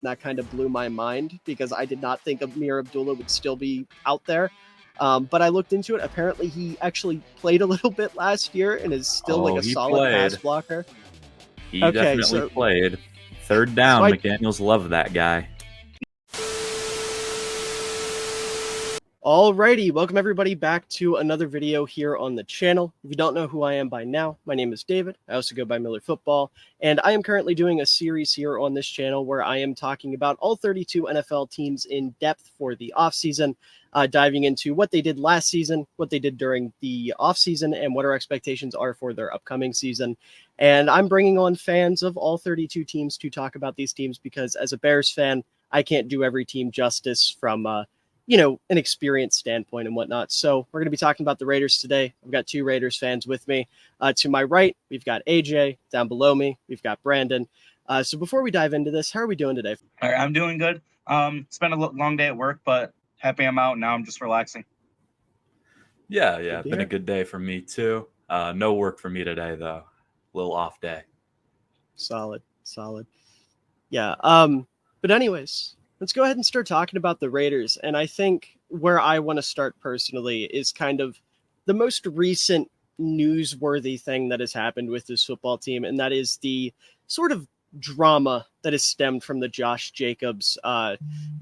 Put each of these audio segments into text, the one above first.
That kind of blew my mind because I did not think Amir Abdullah would still be out there. But I looked into it. Apparently, he actually played a little bit last year and is still like Oh, a he solid pass played. blocker. He Okay, definitely so played. Third so down, I McDaniels loved that guy. Alrighty, welcome everybody back to another video here on the channel. If you don't know who I am by now, my name is David. I also go by Miller Football, and I am currently doing a series here on this channel where I am talking about all 32 NFL teams in depth for the offseason, diving into what they did last season, what they did during the offseason, and what our expectations are for their upcoming season. And I'm bringing on fans of all 32 teams to talk about these teams because as a Bears fan, I can't do every team justice from an experience standpoint and whatnot. So we're going to be talking about the Raiders today. I've got two Raiders fans with me. To my right, we've got AJ. Down below me, we've got Brandon. So before we dive into this, how are we doing today? All right, I'm doing good. It's been a long day at work, but happy I'm out. Now I'm just relaxing. Yeah, been a good day for me too. No work for me today though. Little off day. Solid. Yeah. But anyways, let's go ahead and start talking about the Raiders. And I think where I want to start personally is kind of the most recent newsworthy thing that has happened with this football team, and that is the sort of drama that has stemmed from the Josh Jacobs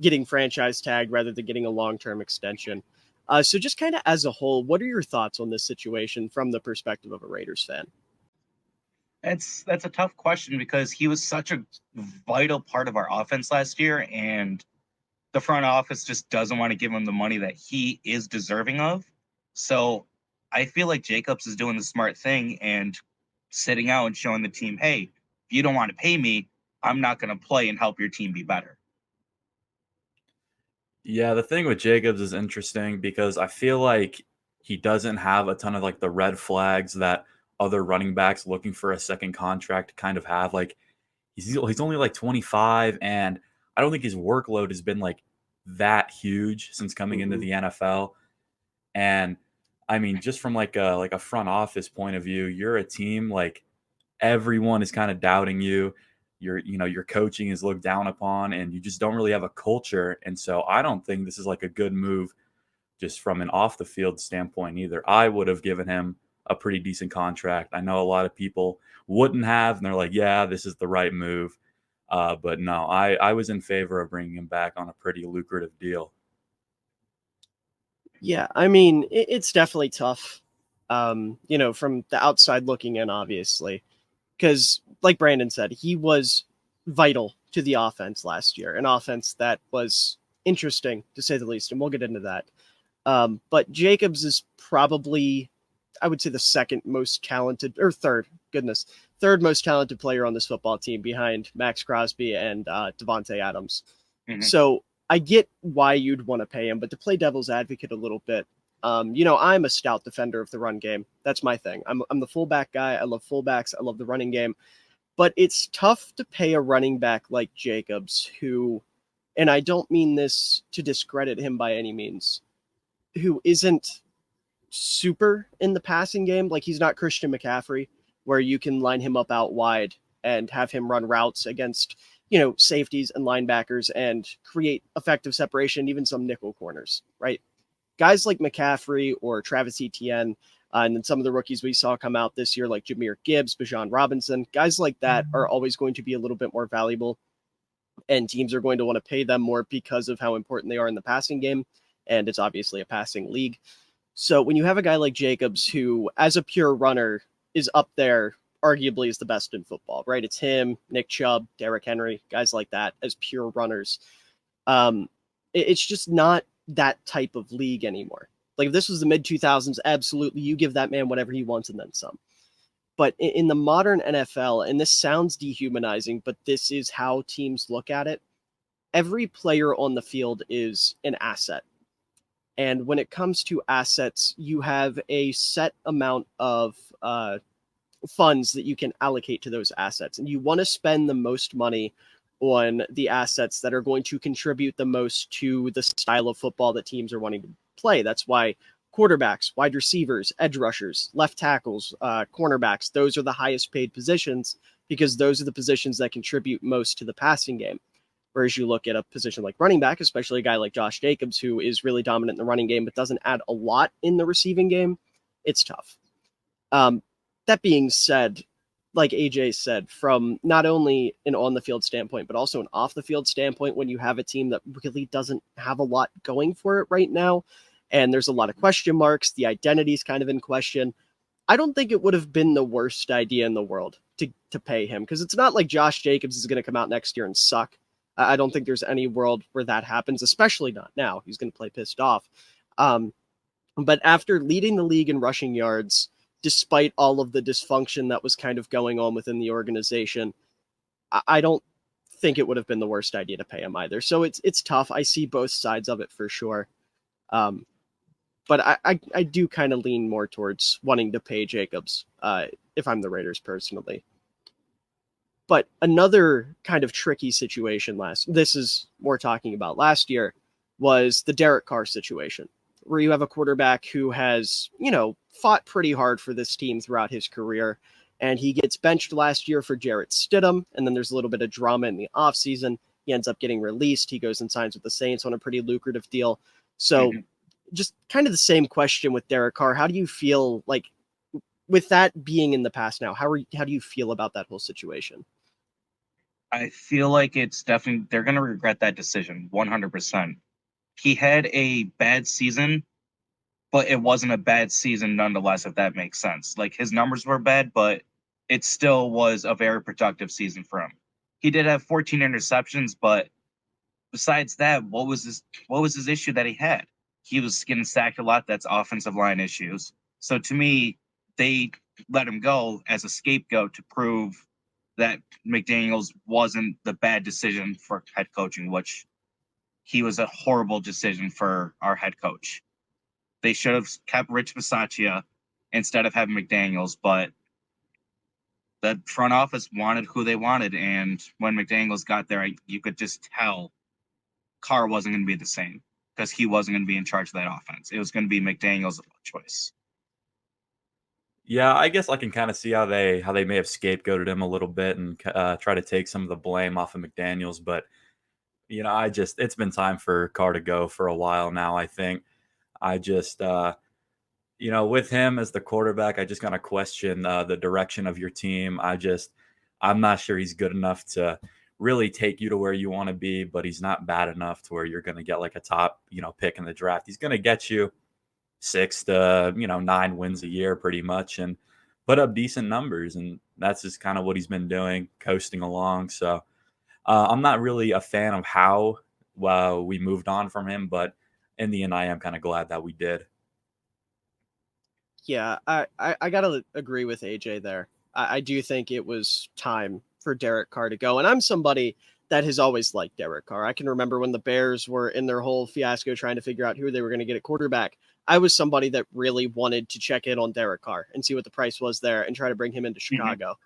getting franchise tagged rather than getting a long-term extension. So just kind of as a whole, what are your thoughts on this situation from the perspective of a Raiders fan? That's a tough question because he was such a vital part of our offense last year, and the front office just doesn't want to give him the money that he is deserving of. So I feel like Jacobs is doing the smart thing and sitting out and showing the team, hey, if you don't want to pay me, I'm not going to play and help your team be better. Yeah, the thing with Jacobs is interesting because I feel like he doesn't have a ton of like the red flags that other running backs looking for a second contract kind of have. Like he's only like 25, and I don't think his workload has been like that huge since coming into the NFL. And I mean, just from like a front office point of view, you're a team like everyone is kind of doubting you. Your coaching is looked down upon, and you just don't really have a culture. And so I don't think this is like a good move just from an off the field standpoint either. I would have given him a pretty decent contract. I know a lot of people wouldn't have, and they're like, yeah, this is the right move. But no, I was in favor of bringing him back on a pretty lucrative deal. Yeah, I mean, it's definitely tough, from the outside looking in, obviously, because, like Brandon said, he was vital to the offense last year, an offense that was interesting, to say the least, and we'll get into that. But Jacobs is probably, I would say, the second most talented, or third most talented player on this football team behind Max Crosby and Devontae Adams. Mhm. So I get why you'd want to pay him, but to play devil's advocate a little bit, I'm a stout defender of the run game. That's my thing. I'm the fullback guy. I love fullbacks. I love the running game. But it's tough to pay a running back like Jacobs, who, and I don't mean this to discredit him by any means, who isn't super in the passing game. Like, he's not Christian McCaffrey, where you can line him up out wide and have him run routes against, safeties and linebackers and create effective separation, even some nickel corners, right? Guys like McCaffrey or Travis Etienne, and then some of the rookies we saw come out this year, like Jahmyr Gibbs, Bijan Robinson, guys like that are always going to be a little bit more valuable, and teams are going to want to pay them more because of how important they are in the passing game, and it's obviously a passing league. So when you have a guy like Jacobs, who, as a pure runner, is up there, arguably is the best in football, right? It's him, Nick Chubb, Derrick Henry, guys like that as pure runners. It's just not that type of league anymore. Like, if this was the mid 2000s, absolutely, you give that man whatever he wants and then some. But in the modern NFL, and this sounds dehumanizing, but this is how teams look at it, every player on the field is an asset. And when it comes to assets, you have a set amount of funds that you can allocate to those assets. And you want to spend the most money on the assets that are going to contribute the most to the style of football that teams are wanting to play. That's why quarterbacks, wide receivers, edge rushers, left tackles, cornerbacks, those are the highest paid positions because those are the positions that contribute most to the passing game. Whereas you look at a position like running back, especially a guy like Josh Jacobs, who is really dominant in the running game but doesn't add a lot in the receiving game, it's tough. That being said, like AJ said, from not only an on the field standpoint, but also an off the field standpoint, when you have a team that really doesn't have a lot going for it right now, and there's a lot of question marks, the identity's kind of in question, I don't think it would have been the worst idea in the world to pay him, because it's not like Josh Jacobs is going to come out next year and suck. I don't think there's any world where that happens, especially not now. He's going to play pissed off. But after leading the league in rushing yards, despite all of the dysfunction that was kind of going on within the organization, I don't think it would have been the worst idea to pay him either. So it's tough. I see both sides of it for sure. But I do kind of lean more towards wanting to pay Jacobs if I'm the Raiders personally. But another kind of tricky situation this is more talking about last year, was the Derek Carr situation, where you have a quarterback who has, fought pretty hard for this team throughout his career, and he gets benched last year for Jarrett Stidham, and then there's a little bit of drama in the offseason. He ends up getting released. He goes and signs with the Saints on a pretty lucrative deal. So just kind of the same question with Derek Carr. How do you feel, like, with that being in the past now, how do you feel about that whole situation? I feel like it's definitely, they're going to regret that decision 100%. He had a bad season, but it wasn't a bad season nonetheless, if that makes sense. Like, his numbers were bad, but it still was a very productive season for him. He did have 14 interceptions, but besides that, what was his issue that he had? He was getting sacked a lot. That's offensive line issues. So to me, they let him go as a scapegoat to prove that McDaniels wasn't the bad decision for head coaching, which he was a horrible decision for our head coach. They should have kept Rich Bisaccia instead of having McDaniels, but the front office wanted who they wanted, and when McDaniels got there, you could just tell Carr wasn't going to be the same, because he wasn't going to be in charge of that offense. It was going to be McDaniels' choice. Yeah, I guess I can kind of see how they may have scapegoated him a little bit and try to take some of the blame off of McDaniels. But it's been time for Carr to go for a while now. I think I just with him as the quarterback, I just kind of question the direction of your team. I'm not sure he's good enough to really take you to where you want to be, but he's not bad enough to where you're going to get like a top pick in the draft. He's going to get you 6 to 9 wins a year pretty much and put up decent numbers, and that's just kind of what he's been doing, coasting along. So I'm not really a fan of how we moved on from him, but in the end I am kind of glad that we did. Yeah, I gotta agree with AJ there. I do think it was time for Derek Carr to go, and I'm somebody that has always liked Derek Carr. I can remember when the Bears were in their whole fiasco trying to figure out who they were going to get at quarterback. I was somebody that really wanted to check in on Derek Carr and see what the price was there and try to bring him into Chicago.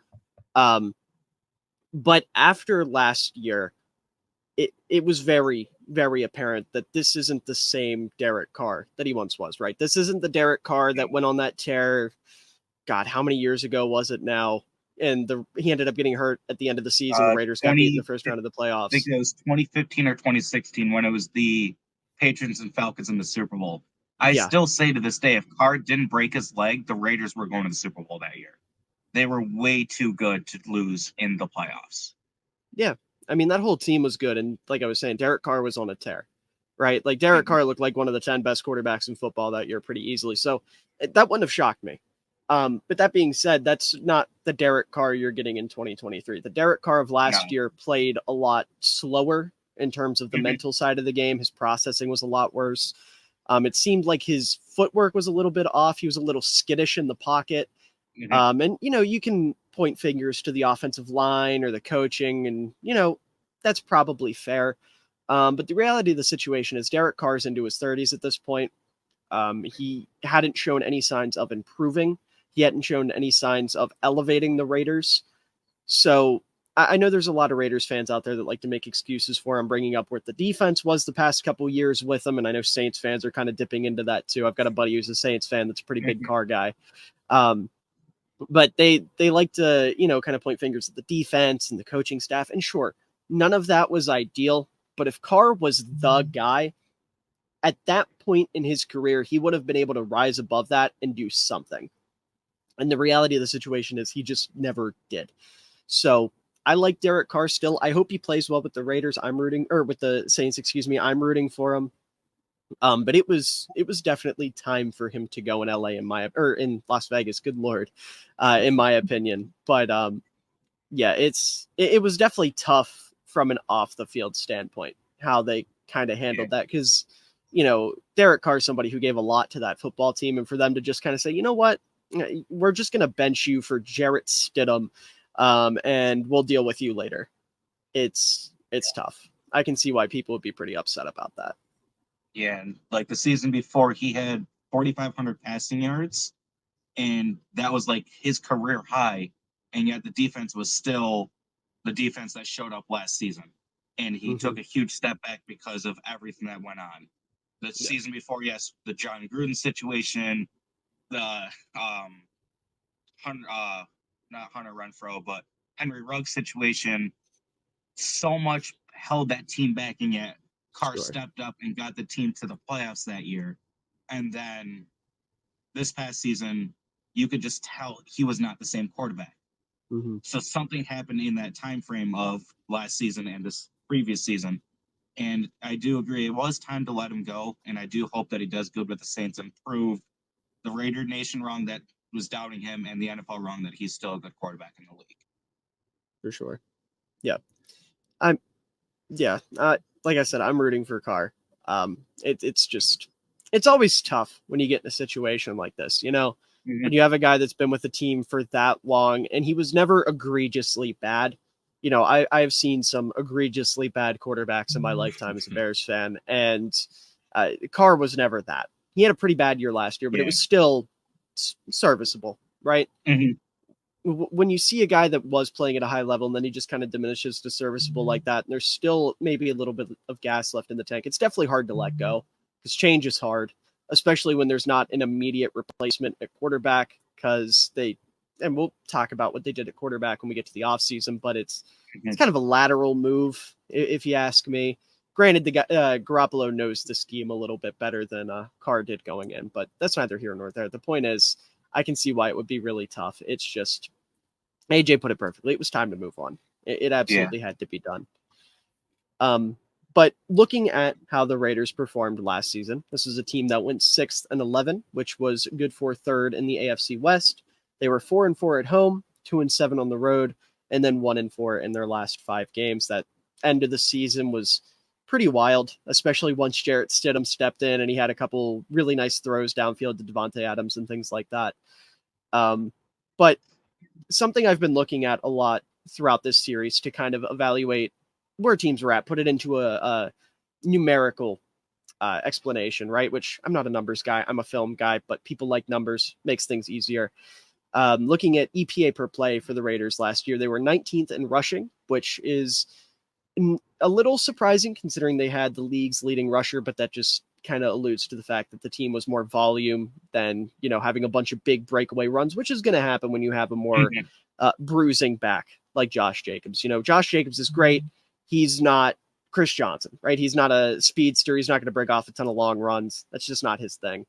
But after last year, it was very, very apparent that this isn't the same Derek Carr that he once was, right? This isn't the Derek Carr that went on that tear. God, how many years ago was it now? And he ended up getting hurt at the end of the season. The Raiders got beat in the first round of the playoffs. I think it was 2015 or 2016 when it was the Patriots and Falcons in the Super Bowl. I still say to this day, if Carr didn't break his leg, the Raiders were going to the Super Bowl that year. They were way too good to lose in the playoffs. Yeah. I mean, that whole team was good. And like I was saying, Derek Carr was on a tear, right? Like Derek Carr looked like one of the 10 best quarterbacks in football that year pretty easily. So that wouldn't have shocked me. But that being said, that's not the Derek Carr you're getting in 2023. The Derek Carr of last year played a lot slower in terms of the mental side of the game. His processing was a lot worse. It seemed like his footwork was a little bit off. He was a little skittish in the pocket. And, you can point fingers to the offensive line or the coaching, and, that's probably fair. But the reality of the situation is Derek Carr's into his 30s at this point. He hadn't shown any signs of improving. He hadn't shown any signs of elevating the Raiders. So I know there's a lot of Raiders fans out there that like to make excuses for him, bringing up what the defense was the past couple years with him. And I know Saints fans are kind of dipping into that too. I've got a buddy who's a Saints fan that's a pretty big Carr guy. But they like to, kind of point fingers at the defense and the coaching staff. And sure, None of that was ideal, but if Carr was the guy, at that point in his career, he would have been able to rise above that and do something. And the reality of the situation is he just never did. So I like Derek Carr still. I hope he plays well with the Raiders. With the Saints, excuse me. I'm rooting for him. But it was definitely time for him to go in LA in Las Vegas. Good Lord, in my opinion. But yeah, it was definitely tough from an off the field standpoint how they kind of handled that, because Derek Carr is somebody who gave a lot to that football team, and for them to just kind of say, you know what, we're just going to bench you for Jarrett Stidham, and we'll deal with you later. It's tough. I can see why people would be pretty upset about that. Yeah, and like the season before, he had 4,500 passing yards, and that was like his career high. And yet the defense was still the defense that showed up last season. And he took a huge step back because of everything that went on. The season before, yes, the John Gruden situation, the not Hunter Renfrow, but Henry Ruggs situation, so much held that team back, and yet Carr stepped up and got the team to the playoffs that year. And then this past season, you could just tell he was not the same quarterback. So something happened in that time frame of last season and this previous season. And I do agree, it was time to let him go. And I do hope that he does good with the Saints and prove the Raider Nation wrong that was doubting him, and the NFL wrong that he's still a good quarterback in the league. For sure. Yeah. Like I said, I'm rooting for Carr. It's always tough when you get in a situation like this, when you have a guy that's been with the team for that long, and he was never egregiously bad. I've seen some egregiously bad quarterbacks in my lifetime as a Bears fan, and Carr was never that. He had a pretty bad year last year, but it was still serviceable, right? When you see a guy that was playing at a high level and then he just kind of diminishes to serviceable like that, and there's still maybe a little bit of gas left in the tank, it's definitely hard to let go, because change is hard, especially when there's not an immediate replacement at quarterback, and we'll talk about what they did at quarterback when we get to the offseason, but it's kind of a lateral move, if you ask me. Granted, the Garoppolo knows the scheme a little bit better than Carr did going in, but that's neither here nor there. The point is, I can see why it would be really tough. It's just, AJ put it perfectly. It was time to move on. It absolutely had to be done. But looking at how the Raiders performed last season, this is a team that went 6-11, which was good for third in the AFC West. They were 4-4 at home, 2-7 on the road, and then 1-4 in their last 5 games. That end of the season was pretty wild, especially once Jarrett Stidham stepped in and he had a couple really nice throws downfield to Devontae Adams and things like that. But something I've been looking at a lot throughout this series to kind of evaluate where teams were at, put it into a numerical explanation, right? Which I'm not a numbers guy, I'm a film guy, but people like numbers, makes things easier. Looking at EPA per play for the Raiders last year, they were 19th in rushing, which is a little surprising considering they had the league's leading rusher, but that just kind of alludes to the fact that the team was more volume than, having a bunch of big breakaway runs, which is going to happen when you have a more bruising back like Josh Jacobs. Josh Jacobs is great. He's not Chris Johnson, right? He's not a speedster. He's not going to break off a ton of long runs. That's just not his thing.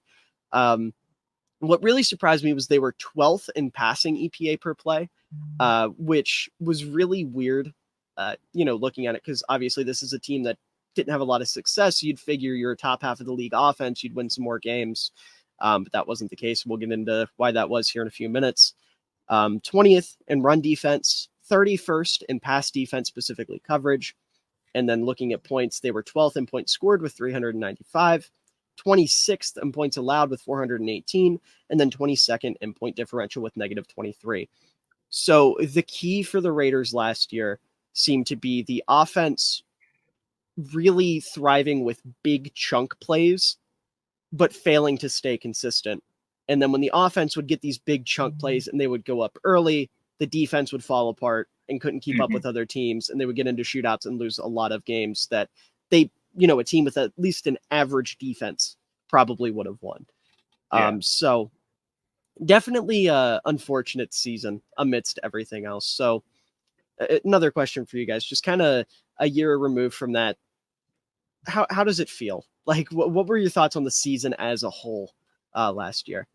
What really surprised me was they were 12th in passing EPA per play, which was really weird, looking at it, because obviously this is a team that didn't have a lot of success. You'd figure you're top half of the league offense, you'd win some more games, but that wasn't the case. We'll get into why that was here in a few minutes. 20th in run defense, 31st in pass defense, specifically coverage. And then looking at points, they were 12th in points scored with 395, 26th in points allowed with 418, and then 22nd in point differential with -23. So the key for the Raiders last year seemed to be the offense really thriving with big chunk plays, but failing to stay consistent. And then when the offense would get these big chunk plays and they would go up early, the defense would fall apart and couldn't keep up with other teams, and they would get into shootouts and lose a lot of games that they, a team with at least an average defense probably would have won. So definitely a unfortunate season amidst everything else. So another question for you guys, just kind of a year removed from that, how does it feel? Like, what were your thoughts on the season as a whole last year?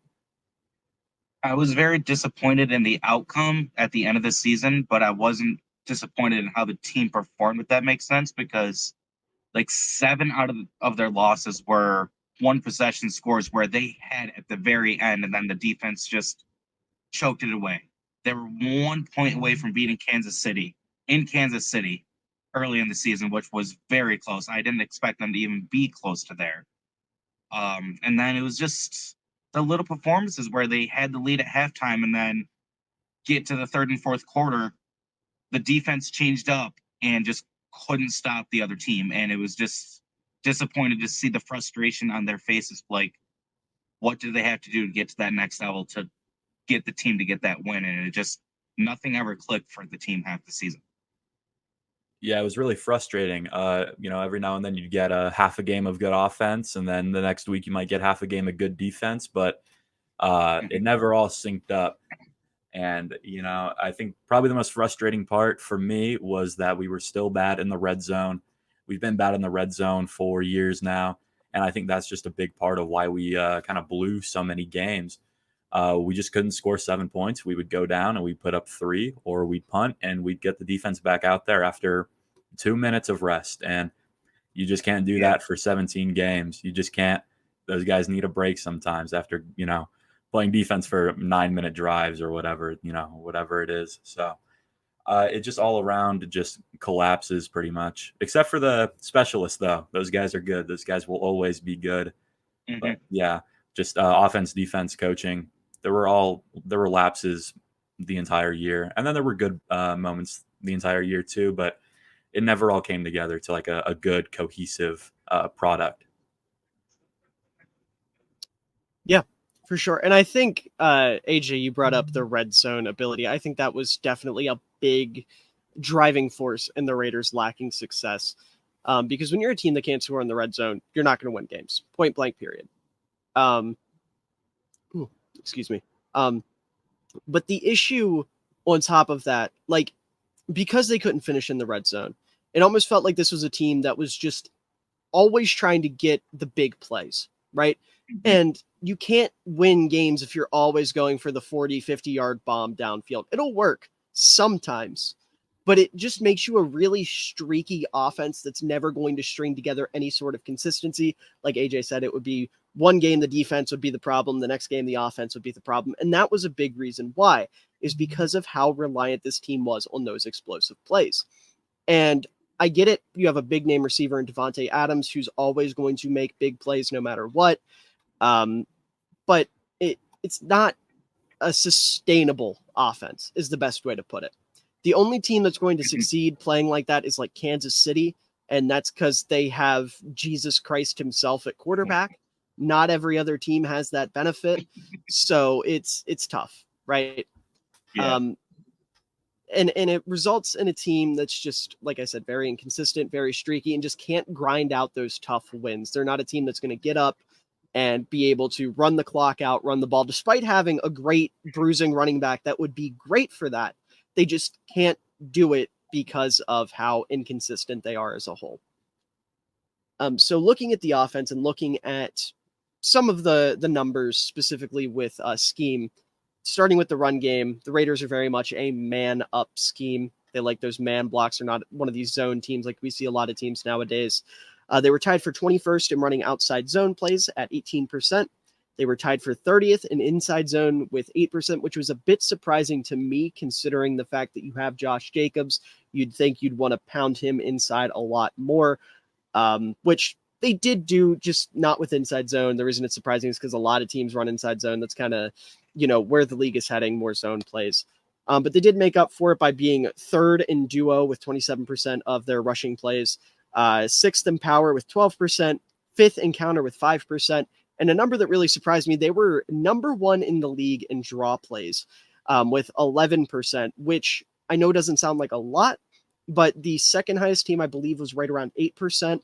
I was very disappointed in the outcome at the end of the season, but I wasn't disappointed in how the team performed, if that makes sense, because like 7 out of their losses were one possession scores where they had at the very end, and then the defense just choked it away. They were 1 point away from beating Kansas City in Kansas City early in the season, which was very close. I didn't expect them to even be close to there. And then it was just the little performances where they had the lead at halftime and then get to the third and fourth quarter, the defense changed up and just couldn't stop the other team. And it was just disappointed to see the frustration on their faces. Like, what do they have to do to get to that next level to get the team to get that win? And it just, nothing ever clicked for the team half the season. Yeah, it was really frustrating. Every now and then you'd get a half a game of good offense, and then the next week you might get half a game of good defense, but it never all synced up. And, I think probably the most frustrating part for me was that we were still bad in the red zone. We've been bad in the red zone for years now. And I think that's just a big part of why we kind of blew so many games. We just couldn't score 7 points. We would go down and we'd put up 3, or we'd punt and we'd get the defense back out there after 2 minutes of rest. And you just can't do that for 17 games. You just can't. Those guys need a break sometimes after, playing defense for 9-minute drives or whatever, whatever it is. So it just all around just collapses pretty much, except for the specialists, though. Those guys are good. Those guys will always be good. Mm-hmm. But yeah, just offense, defense, coaching. There were lapses the entire year. And then there were good moments the entire year too, but it never all came together to like a good cohesive product. Yeah, for sure. And I think, AJ, you brought up the red zone ability. I think that was definitely a big driving force in the Raiders lacking success. Because when you're a team that can't score in the red zone, you're not going to win games. Point blank, period. Excuse me. But the issue on top of that, like, because they couldn't finish in the red zone, it almost felt like this was a team that was just always trying to get the big plays, right? And you can't win games if you're always going for the 40, 50-yard bomb downfield. It'll work sometimes, but it just makes you a really streaky offense that's never going to string together any sort of consistency. Like AJ said, it would be one game the defense would be the problem, the next game the offense would be the problem. And that was a big reason why, is because of how reliant this team was on those explosive plays. And I get it. You have a big name receiver in Devontae Adams who's always going to make big plays no matter what. But it's not a sustainable offense is the best way to put it. The only team that's going to succeed playing like that is like Kansas City, and that's because they have Jesus Christ himself at quarterback. Not every other team has that benefit, so it's tough, right? Yeah. And it results in a team that's just, like I said, very inconsistent, very streaky, and just can't grind out those tough wins. They're not a team that's going to get up and be able to run the clock out, run the ball, despite having a great bruising running back that would be great for that. They just can't do it because of how inconsistent they are as a whole. So looking at the offense and looking at some of the numbers specifically with scheme, starting with the run game, the Raiders are very much a man-up scheme. They like those man blocks. They're not one of these zone teams like we see a lot of teams nowadays. They were tied for 21st in running outside zone plays at 18%. They were tied for 30th in inside zone with 8%, which was a bit surprising to me considering the fact that you have Josh Jacobs. You'd think you'd want to pound him inside a lot more, which they did do, just not with inside zone. The reason it's surprising is because a lot of teams run inside zone. That's kind of, where the league is heading, more zone plays. But they did make up for it by being third in duo with 27% of their rushing plays, sixth in power with 12%, fifth in counter with 5%. And a number that really surprised me, they were number one in the league in draw plays with 11%, which I know doesn't sound like a lot, but the second highest team, I believe, was right around 8%.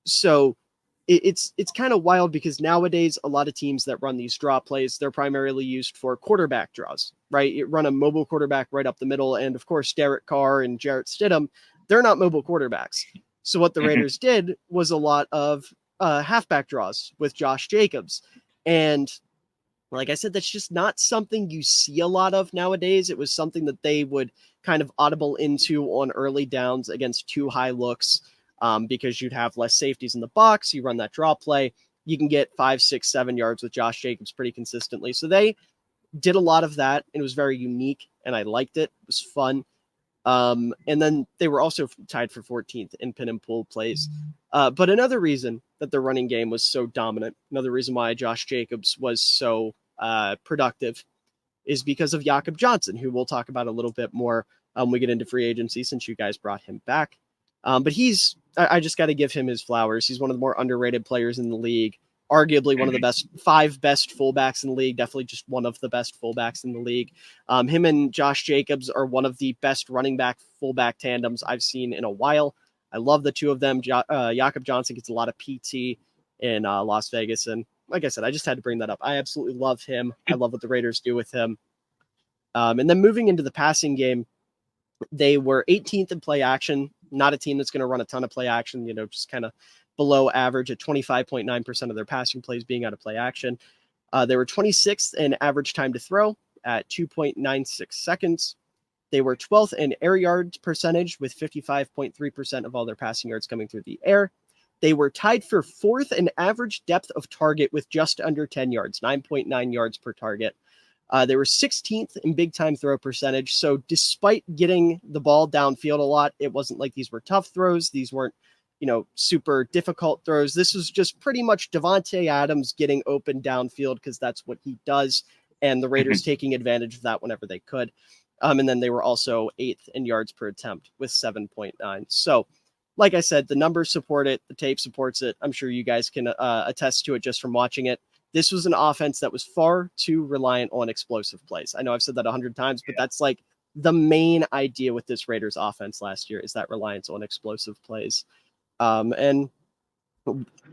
So it's kind of wild because nowadays a lot of teams that run these draw plays, they're primarily used for quarterback draws, right? You run a mobile quarterback right up the middle. And of course, Derek Carr and Jarrett Stidham they're not mobile quarterbacks. So what the Raiders did was a lot of halfback draws with Josh Jacobs. And like I said, that's just not something you see a lot of nowadays. It was something that they would kind of audible into on early downs against too high looks, because you'd have less safeties in the box. You run that draw play, you can get 5, 6, 7 yards with Josh Jacobs pretty consistently. So they did a lot of that, and it was very unique, and I liked it. It was fun. And then they were also tied for 14th in pin and pull plays. But another reason that the running game was so dominant, another reason why Josh Jacobs was so productive, is because of Jakob Johnson, who we'll talk about a little bit more when we get into free agency, since you guys brought him back. But I just got to give him his flowers. He's one of the more underrated players in the league, arguably one of the 5 best fullbacks in the league, definitely just one of the best fullbacks in the league. Him and Josh Jacobs are one of the best running back fullback tandems I've seen in a while. I love the two of them. Jakob Johnson gets a lot of PT in Las Vegas, and like I said, I just had to bring that up. I absolutely love him. I love what the Raiders do with him. And then moving into the passing game, they were 18th in play action. Not a team that's going to run a ton of play action, just kind of below average at 25.9% of their passing plays being out of play action. They were 26th in average time to throw at 2.96 seconds. They were 12th in air yards percentage with 55.3% of all their passing yards coming through the air. They were tied for 4th in average depth of target with just under 10 yards, 9.9 yards per target. They were 16th in big time throw percentage. So despite getting the ball downfield a lot, it wasn't like these were tough throws. These weren't, super difficult throws. This was just pretty much Devontae Adams getting open downfield because that's what he does. And the Raiders taking advantage of that whenever they could. And then they were also 8th in yards per attempt with 7.9. So like I said, the numbers support it. The tape supports it. I'm sure you guys can attest to it just from watching it. This was an offense that was far too reliant on explosive plays. I know I've said that 100 times, but that's like the main idea with this Raiders offense last year, is that reliance on explosive plays. And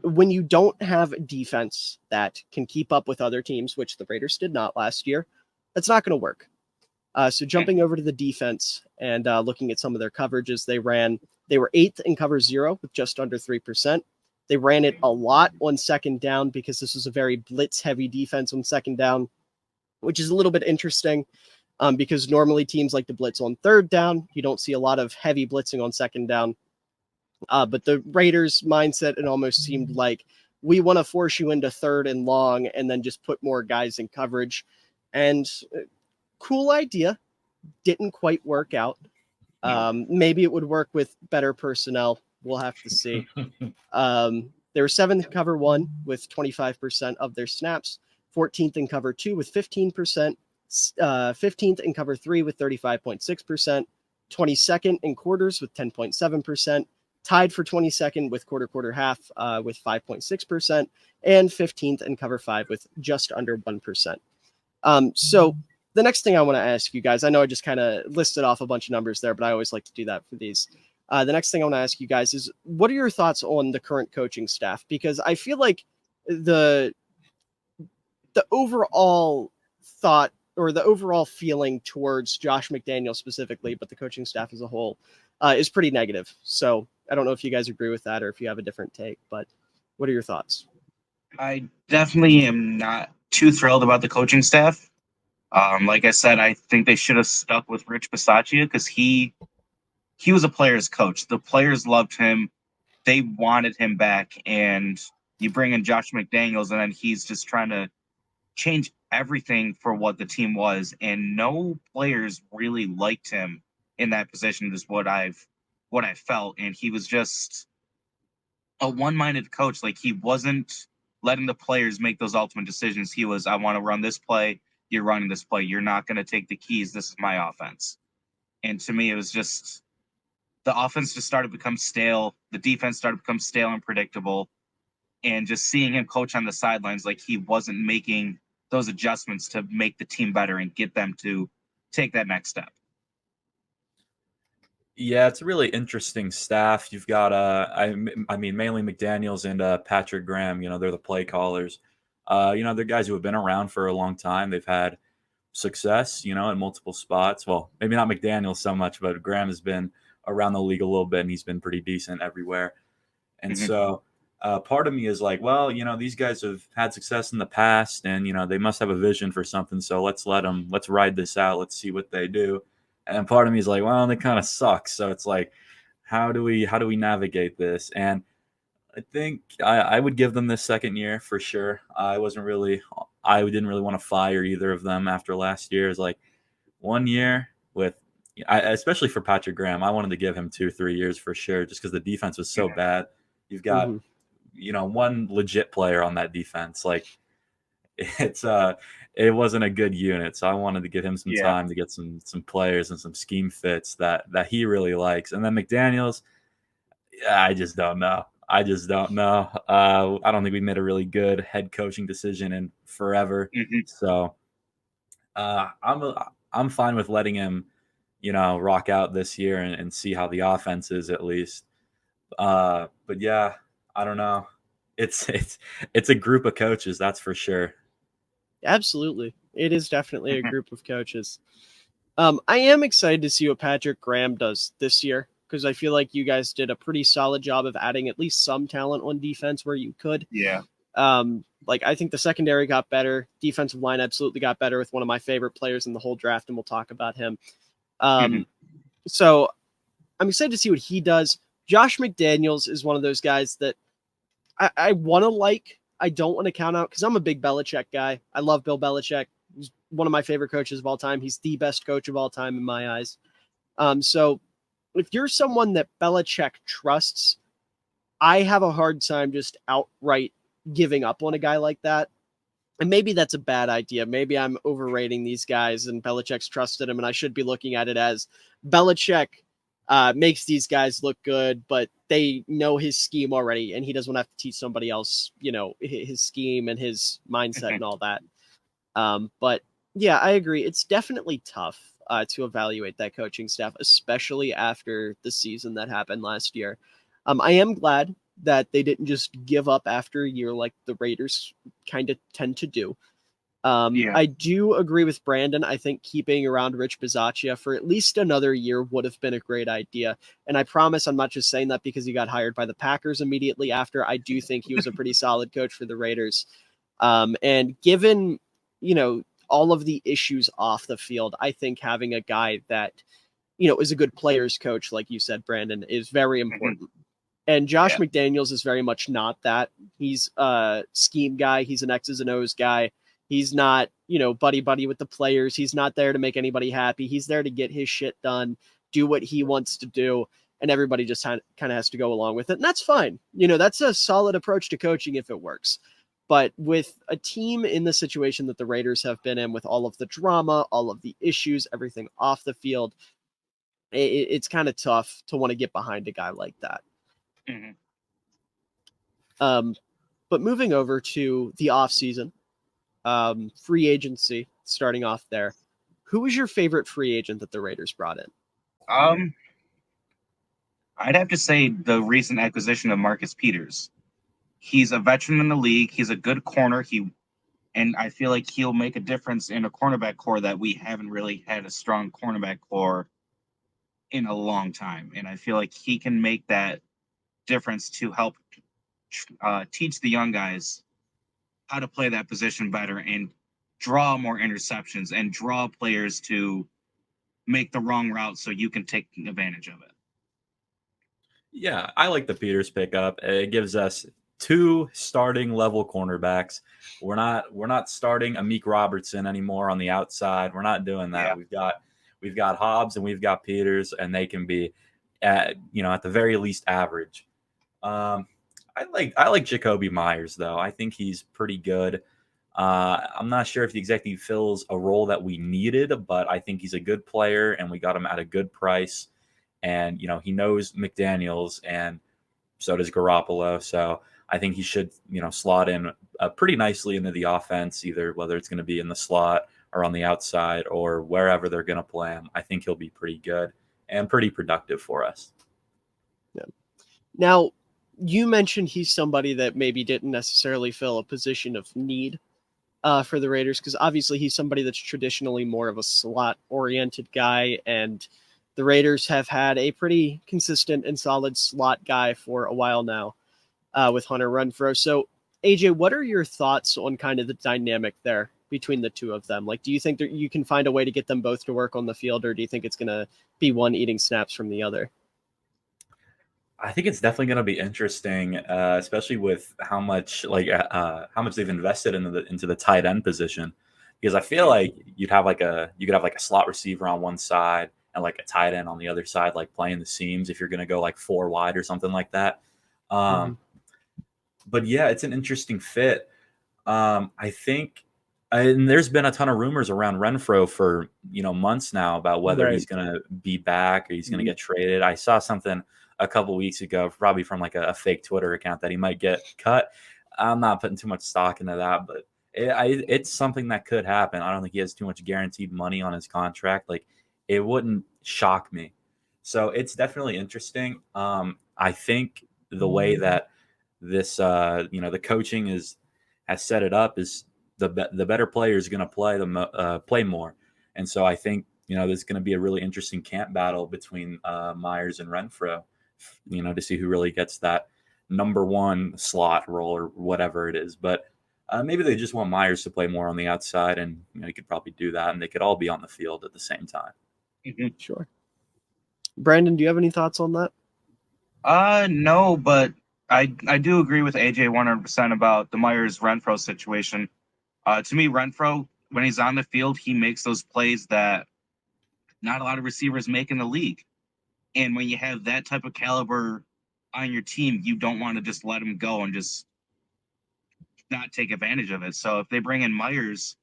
when you don't have a defense that can keep up with other teams, which the Raiders did not last year, that's not going to work. So jumping over to the defense and looking at some of their coverages, they were 8th in cover 0 with just under 3%. They ran it a lot on second down because this was a very blitz-heavy defense on second down, which is a little bit interesting because normally teams like to blitz on third down. You don't see a lot of heavy blitzing on second down. But the Raiders' mindset, it almost seemed like, we want to force you into third and long and then just put more guys in coverage. And cool idea. Didn't quite work out. Maybe it would work with better personnel. We'll have to see. They were 7th in cover 1 with 25% of their snaps, 14th in cover 2 with 15%, 15th in cover 3 with 35.6%, 22nd in quarters with 10.7%, tied for 22nd with quarter half with 5.6%, and 15th in cover 5 with just under 1%. So the next thing I want to ask you guys, I know I just kind of listed off a bunch of numbers there, but I always like to do that for these. The next thing I want to ask you guys is, what are your thoughts on the current coaching staff? Because I feel like the overall thought, or the overall feeling towards Josh McDaniels specifically, but the coaching staff as a whole, is pretty negative. So I don't know if you guys agree with that or if you have a different take, but what are your thoughts? I definitely am not too thrilled about the coaching staff. Like I said, I think they should have stuck with Rich Bisaccia because he was a player's coach. The players loved him. They wanted him back. And you bring in Josh McDaniels, and then he's just trying to change everything for what the team was. And no players really liked him in that position, is what I felt. And he was just a one-minded coach. Like, he wasn't letting the players make those ultimate decisions. He was, I want to run this play. You're running this play. You're not going to take the keys. This is my offense. And to me, it was just, the offense just started to become stale. The defense started to become stale and predictable. And just seeing him coach on the sidelines, like, he wasn't making those adjustments to make the team better and get them to take that next step. Yeah, it's a really interesting staff. You've got, I mean, mainly McDaniels and Patrick Graham. They're the play callers. They're guys who have been around for a long time. They've had success, in multiple spots. Well, maybe not McDaniels so much, but Graham has been around the league a little bit, and he's been pretty decent everywhere. And Mhm. so part of me is like, well, these guys have had success in the past, and they must have a vision for something. So let's ride this out. Let's see what they do. And then part of me is like, well, they kind of suck. So it's like, how do we navigate this? And I think I would give them this second year for sure. I didn't really want to fire either of them after last year. It's like 1 year with, especially for Patrick Graham, I wanted to give him 2-3 years for sure, just because the defense was so bad. You've got, Mhm. one legit player on that defense. Like it's it wasn't a good unit. So I wanted to give him some Yeah. time to get some players and some scheme fits that he really likes. And then McDaniels, yeah, I just don't know. I just don't know. I don't think we made a really good head coaching decision in forever. Mhm. So I'm fine with letting him, rock out this year and see how the offense is at least. But yeah, I don't know. It's a group of coaches, that's for sure. Absolutely. It is definitely a Mhm. group of coaches. I am excited to see what Patrick Graham does this year because I feel like you guys did a pretty solid job of adding at least some talent on defense where you could. Yeah. Like I think the secondary got better, defensive line absolutely got better with one of my favorite players in the whole draft, and we'll talk about him. Mhm. So I'm excited to see what he does. Josh McDaniels is one of those guys that I want to like. I don't want to count out because I'm a big Belichick guy. I love Bill Belichick. He's one of my favorite coaches of all time. He's the best coach of all time in my eyes. So if you're someone that Belichick trusts, I have a hard time just outright giving up on a guy like that. And maybe that's a bad idea. Maybe I'm overrating these guys and Belichick's trusted him, and I should be looking at it as Belichick makes these guys look good, but they know his scheme already, and he doesn't have to teach somebody else, his scheme and his mindset Mhm. and all that. But yeah, I agree. It's definitely tough to evaluate that coaching staff, especially after the season that happened last year. I am glad that they didn't just give up after a year like the Raiders kind of tend to do. Yeah. I do agree with Brandon. I think keeping around Rich Bisaccia for at least another year would have been a great idea. And I promise I'm not just saying that because he got hired by the Packers immediately after. I do think he was a pretty solid coach for the Raiders. And given, all of the issues off the field, I think having a guy that, is a good players coach, like you said, Brandon, is very Mhm. important. And Josh Yeah. McDaniels is very much not that. He's a scheme guy. He's an X's and O's guy. He's not, buddy buddy with the players. He's not there to make anybody happy. He's there to get his shit done, do what he wants to do, and everybody just kind of has to go along with it. And that's fine. That's a solid approach to coaching if it works. But with a team in the situation that the Raiders have been in, with all of the drama, all of the issues, everything off the field, it's kind of tough to want to get behind a guy like that. Mhm. Um, but moving over to the offseason, free agency, starting off there, who was your favorite free agent that the Raiders brought in? Um, I'd have to say the recent acquisition of Marcus Peters. He's a veteran in the league. He's a good corner. And I feel like he'll make a difference in a cornerback core that we haven't really had a strong cornerback core in a long time. And I feel like he can make that difference to help teach the young guys how to play that position better and draw more interceptions and draw players to make the wrong route so you can take advantage of it. Yeah, I like the Peters pickup. It gives us two starting level cornerbacks. We're not starting Amik Robertson anymore on the outside. We're not doing that. Yeah. We've got Hobbs and we've got Peters, and they can be at the very least average. I like Jacoby Myers though. I think he's pretty good. I'm not sure if he exactly fills a role that we needed, but I think he's a good player, and we got him at a good price. And he knows McDaniels, and so does Garoppolo. So I think he should slot in pretty nicely into the offense, either whether it's going to be in the slot or on the outside or wherever they're going to play him. I think he'll be pretty good and pretty productive for us. Yeah. Now, you mentioned he's somebody that maybe didn't necessarily fill a position of need for the Raiders because obviously he's somebody that's traditionally more of a slot-oriented guy, and the Raiders have had a pretty consistent and solid slot guy for a while now with Hunter Renfrow. So, AJ, what are your thoughts on kind of the dynamic there between the two of them? Like, do you think that you can find a way to get them both to work on the field, or do you think it's going to be one eating snaps from the other? I think it's definitely going to be interesting, especially with how much they've invested into the tight end position, because I feel like you could have like a slot receiver on one side and like a tight end on the other side, like playing the seams if you're going to go like 4 wide or something like that. But yeah, it's an interesting fit. I think, and there's been a ton of rumors around Renfrow for months now about whether he's going to be back or he's going to get traded. I saw something a couple weeks ago, probably from like a fake Twitter account, that he might get cut. I'm not putting too much stock into that, but it's something that could happen. I don't think he has too much guaranteed money on his contract. Like, it wouldn't shock me. So it's definitely interesting. I think the way that this, the coaching has set it up is the better player is going to play more. And so I think, there's going to be a really interesting camp battle between Myers and Renfrow, to see who really gets that number 1 slot role or whatever it is. But maybe they just want Myers to play more on the outside, and he could probably do that, and they could all be on the field at the same time. Sure. Brandon, do you have any thoughts on that? No, but I do agree with AJ 100% about the Myers-Renfrow situation. To me, Renfrow, when he's on the field, he makes those plays that not a lot of receivers make in the league. And when you have that type of caliber on your team, you don't want to just let him go and just not take advantage of it. So if they bring in Myers,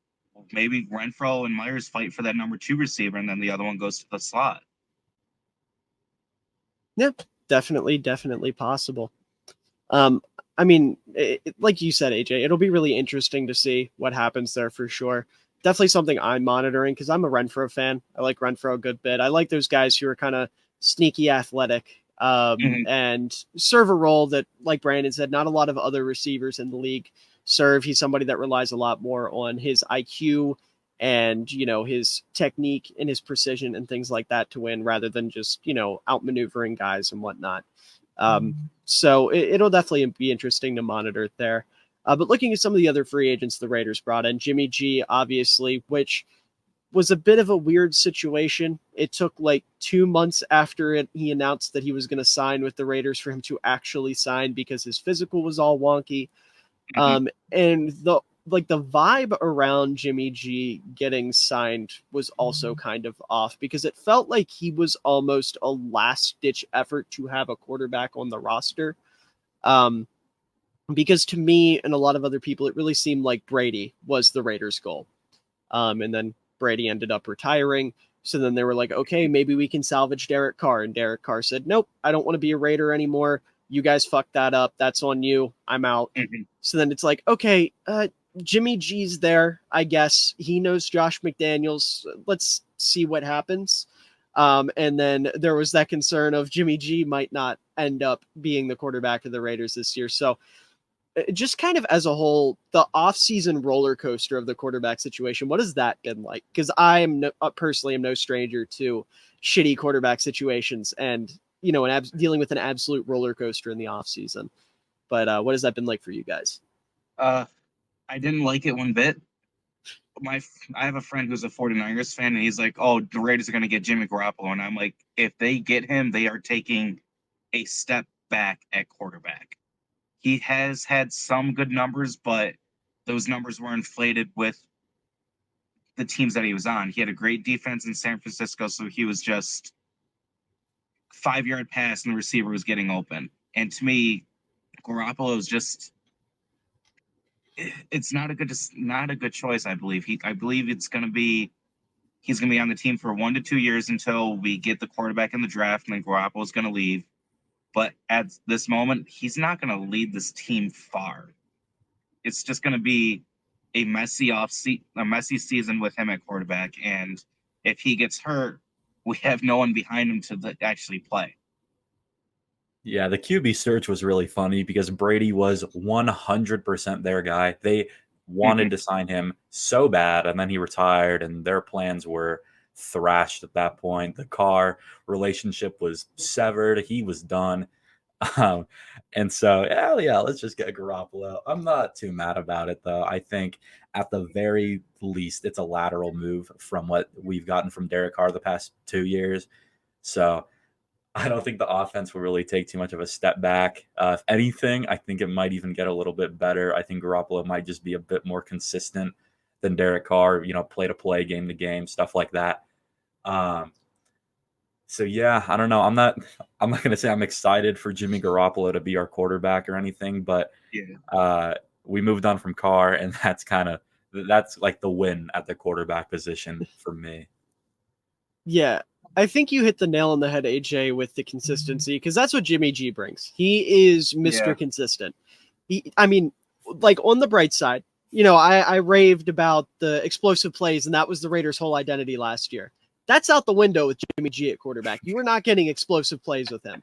maybe Renfrow and Myers fight for that number 2 receiver, and then the other one goes to the slot. Yeah, definitely possible. I mean, like you said, AJ, it'll be really interesting to see what happens there for sure. Definitely something I'm monitoring because I'm a Renfrow fan. I like Renfrow a good bit. I like those guys who are kind of sneaky athletic and serve a role that, like Brandon said, not a lot of other receivers in the league serve. He's somebody that relies a lot more on his IQ and, his technique and his precision and things like that to win rather than just, outmaneuvering guys and whatnot. So it'll definitely be interesting to monitor it there. But looking at some of the other free agents the Raiders brought in, Jimmy G, obviously, which was a bit of a weird situation. It took like 2 months after he announced that he was going to sign with the Raiders for him to actually sign because his physical was all wonky. And the vibe around Jimmy G getting signed was also kind of off because it felt like he was almost a last-ditch effort to have a quarterback on the roster. Because to me and a lot of other people, it really seemed like Brady was the Raiders' goal. And then Brady ended up retiring. So then they were like, okay, maybe we can salvage Derek Carr. And Derek Carr said, nope, I don't want to be a Raider anymore. You guys fucked that up. That's on you. I'm out. So then it's like, okay, Jimmy G's there, I guess. He knows Josh McDaniels. Let's see what happens. And then there was that concern of Jimmy G might not end up being the quarterback of the Raiders this year. So just kind of as a whole, the offseason roller coaster of the quarterback situation, what has that been like? Because I am personally am no stranger to shitty quarterback situations and, dealing with an absolute roller coaster in the offseason. But what has that been like for you guys? I didn't like it one bit. I have a friend who's a 49ers fan, and he's like, oh, the Raiders are going to get Jimmy Garoppolo. And I'm like, if they get him, they are taking a step back at quarterback. He has had some good numbers, but those numbers were inflated with the teams that he was on. He had a great defense in San Francisco, so he was just 5-yard pass and the receiver was getting open. And to me, Garoppolo is just, it's not a good choice. I believe he's going to be on the team for 1 to 2 years until we get the quarterback in the draft, and then Garoppolo is going to leave. But at this moment, he's not going to lead this team far. It's just going to be a messy season with him at quarterback. And if he gets hurt, we have no one behind him to actually play. Yeah, the QB search was really funny because Brady was 100% their guy. They wanted to sign him so bad, and then he retired, and their plans were thrashed at that point. The Carr relationship was severed. He was done. Um, and so, yeah, let's just get Garoppolo. I'm not too mad about it, though. I think at the very least, it's a lateral move from what we've gotten from Derek Carr the past 2 years. So I don't think the offense will really take too much of a step back. If anything, I think it might even get a little bit better. I think Garoppolo might just be a bit more consistent than Derek Carr, play to play, game to game, stuff like that. So yeah, I don't know. I'm not going to say I'm excited for Jimmy Garoppolo to be our quarterback or anything, but we moved on from Carr, and that's like the win at the quarterback position for me. Yeah, I think you hit the nail on the head, AJ, with the consistency, because that's what Jimmy G brings. He is Mr. Consistent. I mean, like on the bright side, I raved about the explosive plays, and that was the Raiders' whole identity last year. That's out the window with Jimmy G at quarterback. You are not getting explosive plays with him.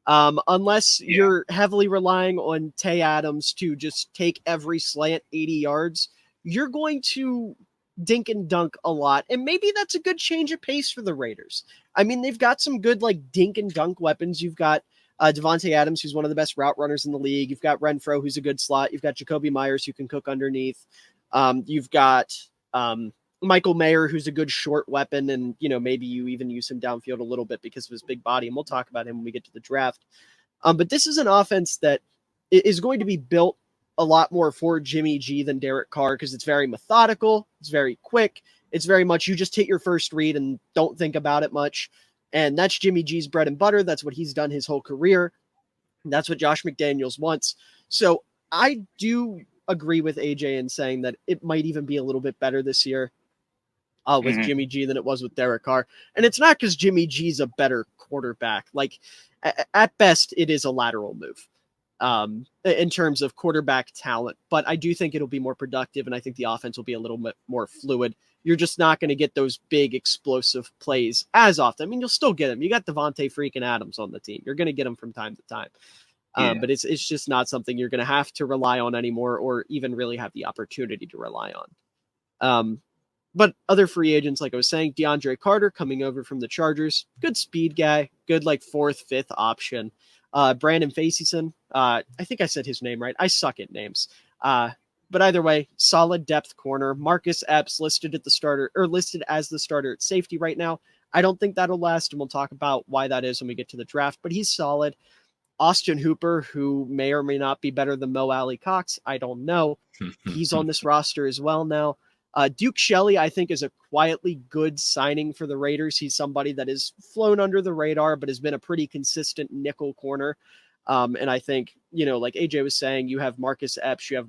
Unless you're heavily relying on Tay Adams to just take every slant 80 yards, you're going to dink and dunk a lot. And maybe that's a good change of pace for the Raiders. I mean, they've got some good like dink and dunk weapons. You've got Devontae Adams, who's one of the best route runners in the league. You've got Renfro, who's a good slot. You've got Jacoby Myers, who can cook underneath. You've got Michael Mayer, who's a good short weapon, and maybe you even use him downfield a little bit because of his big body, and we'll talk about him when we get to the draft. But this is an offense that is going to be built a lot more for Jimmy G than Derek Carr because it's very methodical, it's very quick, it's very much you just hit your first read and don't think about it much. And that's Jimmy G's bread and butter. That's what he's done his whole career. That's what Josh McDaniels wants. So I do agree with AJ in saying that it might even be a little bit better this year with Jimmy G than it was with Derek Carr. And it's not because Jimmy G's a better quarterback. Like at best, it is a lateral move in terms of quarterback talent. But I do think it'll be more productive, and I think the offense will be a little bit more fluid. You're just not going to get those big explosive plays as often. I mean, you'll still get them. You got Devontae freaking Adams on the team. You're going to get them from time to time. But it's just not something you're going to have to rely on anymore or even really have the opportunity to rely on. But other free agents, like I was saying, DeAndre Carter coming over from the Chargers, good speed guy, good like fourth, fifth option. Brandon Facyson, I think I said his name right. I suck at names. But either way, solid depth corner. Marcus Epps listed as the starter at safety right now. I don't think that'll last, and we'll talk about why that is when we get to the draft, but he's solid. Austin Hooper, who may or may not be better than Mo Alley Cox, I don't know. He's on this roster as well now. Duke Shelley, I think, is a quietly good signing for the Raiders. He's somebody that has flown under the radar, but has been a pretty consistent nickel corner. And I think, like AJ was saying, you have Marcus Epps, you have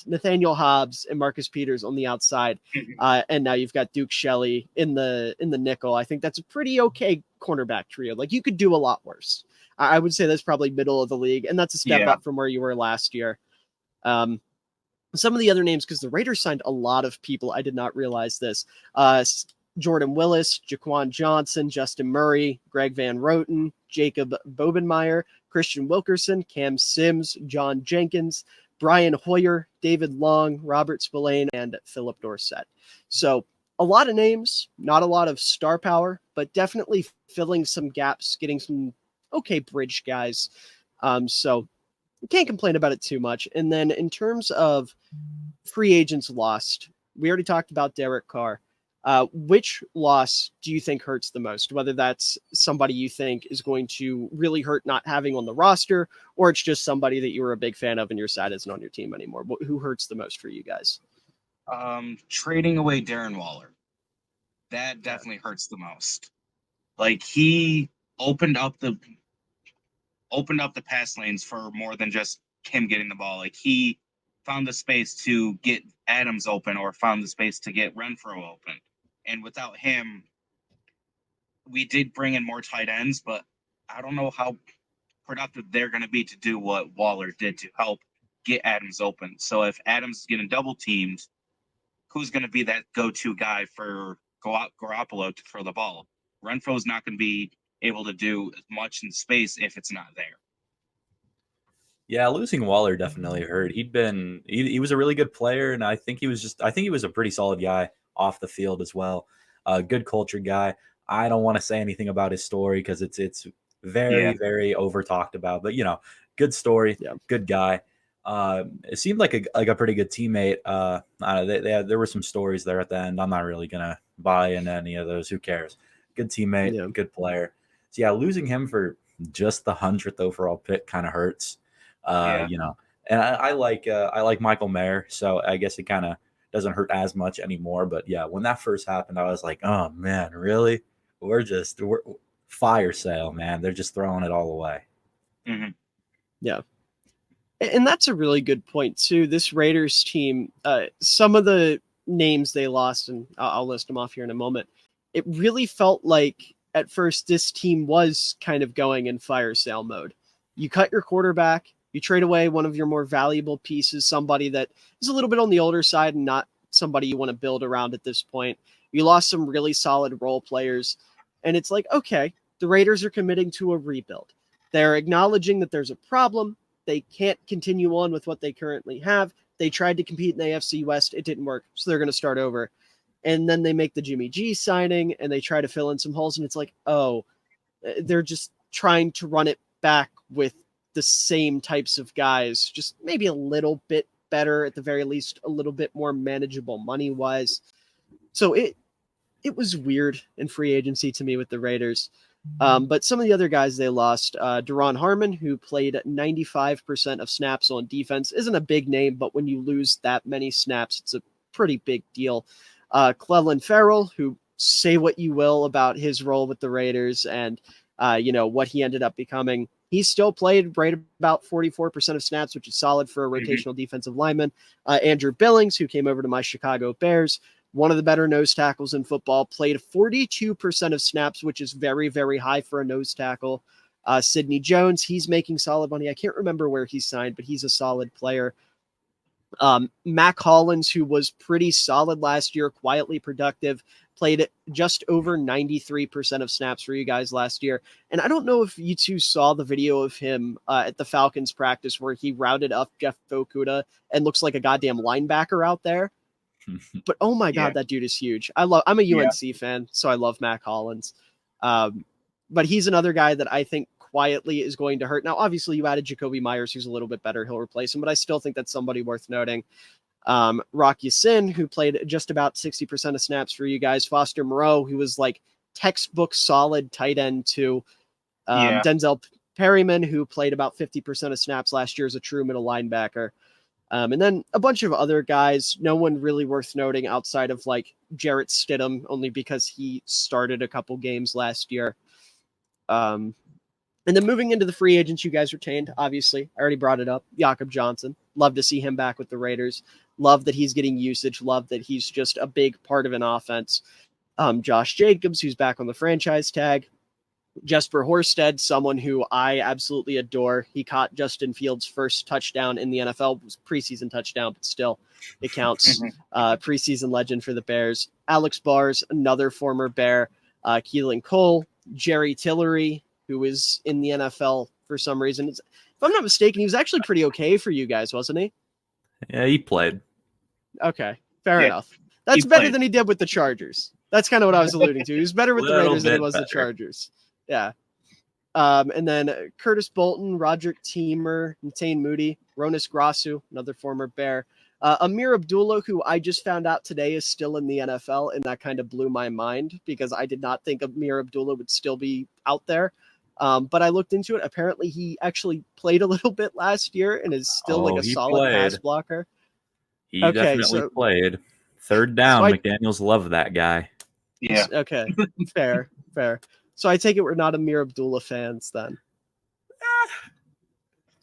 Nathaniel Hobbs and Marcus Peters on the outside. And now you've got Duke Shelley in the nickel. I think that's a pretty okay cornerback trio. Like you could do a lot worse. I would say that's probably middle of the league, and that's a step up from where you were last year. Some of the other names, because the Raiders signed a lot of people. I did not realize this. Jordan Willis, Jaquan Johnson, Justin Murray, Greg Van Roten, Jacob Bobenmeyer, Christian Wilkerson, Cam Sims, John Jenkins, Brian Hoyer, David Long, Robert Spillane, and Philip Dorsett. So a lot of names, not a lot of star power, but definitely filling some gaps, getting some okay bridge guys. So can't complain about it too much. And then in terms of free agents lost, we already talked about Derek Carr. Which loss do you think hurts the most? Whether that's somebody you think is going to really hurt not having on the roster, or it's just somebody that you were a big fan of and you're sad isn't on your team anymore. Who hurts the most for you guys? Trading away Darren Waller. That definitely hurts the most. Like he opened up the pass lanes for more than just him getting the ball. Like he found the space to get Adams open or found the space to get Renfro open. And without him, we did bring in more tight ends, but I don't know how productive they're going to be to do what Waller did to help get Adams open. So if Adams is getting double teamed, who's going to be that go-to guy for Garoppolo to throw the ball? Renfro's not going to be able to do as much in space if it's not there. Yeah, losing Waller definitely hurt. He was a really good player, and I think he was a pretty solid guy off the field as well. Good culture guy. I don't want to say anything about his story because it's very Yeah. very over talked about. But good story, Yeah. good guy. It seemed like a pretty good teammate. I don't know, there were some stories there at the end. I'm not really gonna buy into any of those. Who cares? Good teammate, Yeah. good player. So yeah, losing him for just the 100th overall pick kind of hurts. Yeah. And I like Michael Mayer, so I guess it kind of doesn't hurt as much anymore. But yeah, when that first happened, I was like, oh man, really? We're fire sale, man. They're just throwing it all away. Hmm. Yeah. And that's a really good point too. This Raiders team, some of the names they lost, and I'll list them off here in a moment. It really felt like at first this team was kind of going in fire sale mode. You cut your quarterback, you trade away one of your more valuable pieces, somebody that is a little bit on the older side and not somebody you want to build around at this point. You lost some really solid role players, and it's like, okay, the Raiders are committing to a rebuild. They're acknowledging that there's a problem. They can't continue on with what they currently have. They tried to compete in the AFC West. It didn't work. So they're going to start over. And then they make the Jimmy G signing and they try to fill in some holes. And it's like, oh, they're just trying to run it back with the same types of guys, just maybe a little bit better, at the very least, a little bit more manageable money wise. So it was weird in free agency to me with the Raiders. But some of the other guys they lost, Deron Harmon, who played 95% of snaps on defense, isn't a big name, but when you lose that many snaps, it's a pretty big deal. Clelin Ferrell, who say what you will about his role with the Raiders and what he ended up becoming. He still played right about 44% of snaps, which is solid for a rotational defensive lineman. Andrew Billings, who came over to my Chicago Bears, one of the better nose tackles in football, played 42% of snaps, which is very, very high for a nose tackle. Sidney Jones, he's making solid money. I can't remember where he signed, but he's a solid player. Mac Hollins, who was pretty solid last year, quietly productive, played just over 93% of snaps for you guys last year. And I don't know if you two saw the video of him at the Falcons practice where he routed up Jeff Okudah and looks like a goddamn linebacker out there. But oh my God, that dude is huge. I'm a UNC fan, so I love Mac Hollins. But he's another guy that I think quietly is going to hurt. Now, obviously, you added Jacoby Myers, who's a little bit better. He'll replace him, but I still think that's somebody worth noting. Rock Ya-Sin, who played just about 60% of snaps for you guys. Foster Moreau, who was like textbook solid tight end too. Denzel Perryman, who played about 50% of snaps last year as a true middle linebacker. And then a bunch of other guys, no one really worth noting outside of like Jarrett Stidham, only because he started a couple games last year. And then moving into the free agents you guys retained, obviously, I already brought it up. Jakob Johnson. Love to see him back with the Raiders. Love that he's getting usage. Love that he's just a big part of an offense. Josh Jacobs, who's back on the franchise tag. Jesper Horsted, someone who I absolutely adore. He caught Justin Fields' first touchdown in the NFL. It was a preseason touchdown, but still, it counts. Preseason legend for the Bears. Alex Bars, another former Bear. Keelan Cole, Jerry Tillery, who is in the NFL for some reason. If I'm not mistaken, he was actually pretty okay for you guys, wasn't he? Yeah, he played. Okay, fair enough. That's better than he did with the Chargers. That's kind of what I was alluding to. He was better with the Raiders than he was the Chargers. Yeah. And then Curtis Bolton, Roderick Teamer, Natane Moody, Ronis Grasu, another former Bear. Amir Abdullah, who I just found out today is still in the NFL, and that kind of blew my mind because I did not think Amir Abdullah would still be out there. But I looked into it. Apparently, he actually played a little bit last year and is still like a solid pass blocker. He definitely played. Third down, so McDaniels loved that guy. Yeah. Okay, fair. So I take it we're not Amir Abdullah fans then.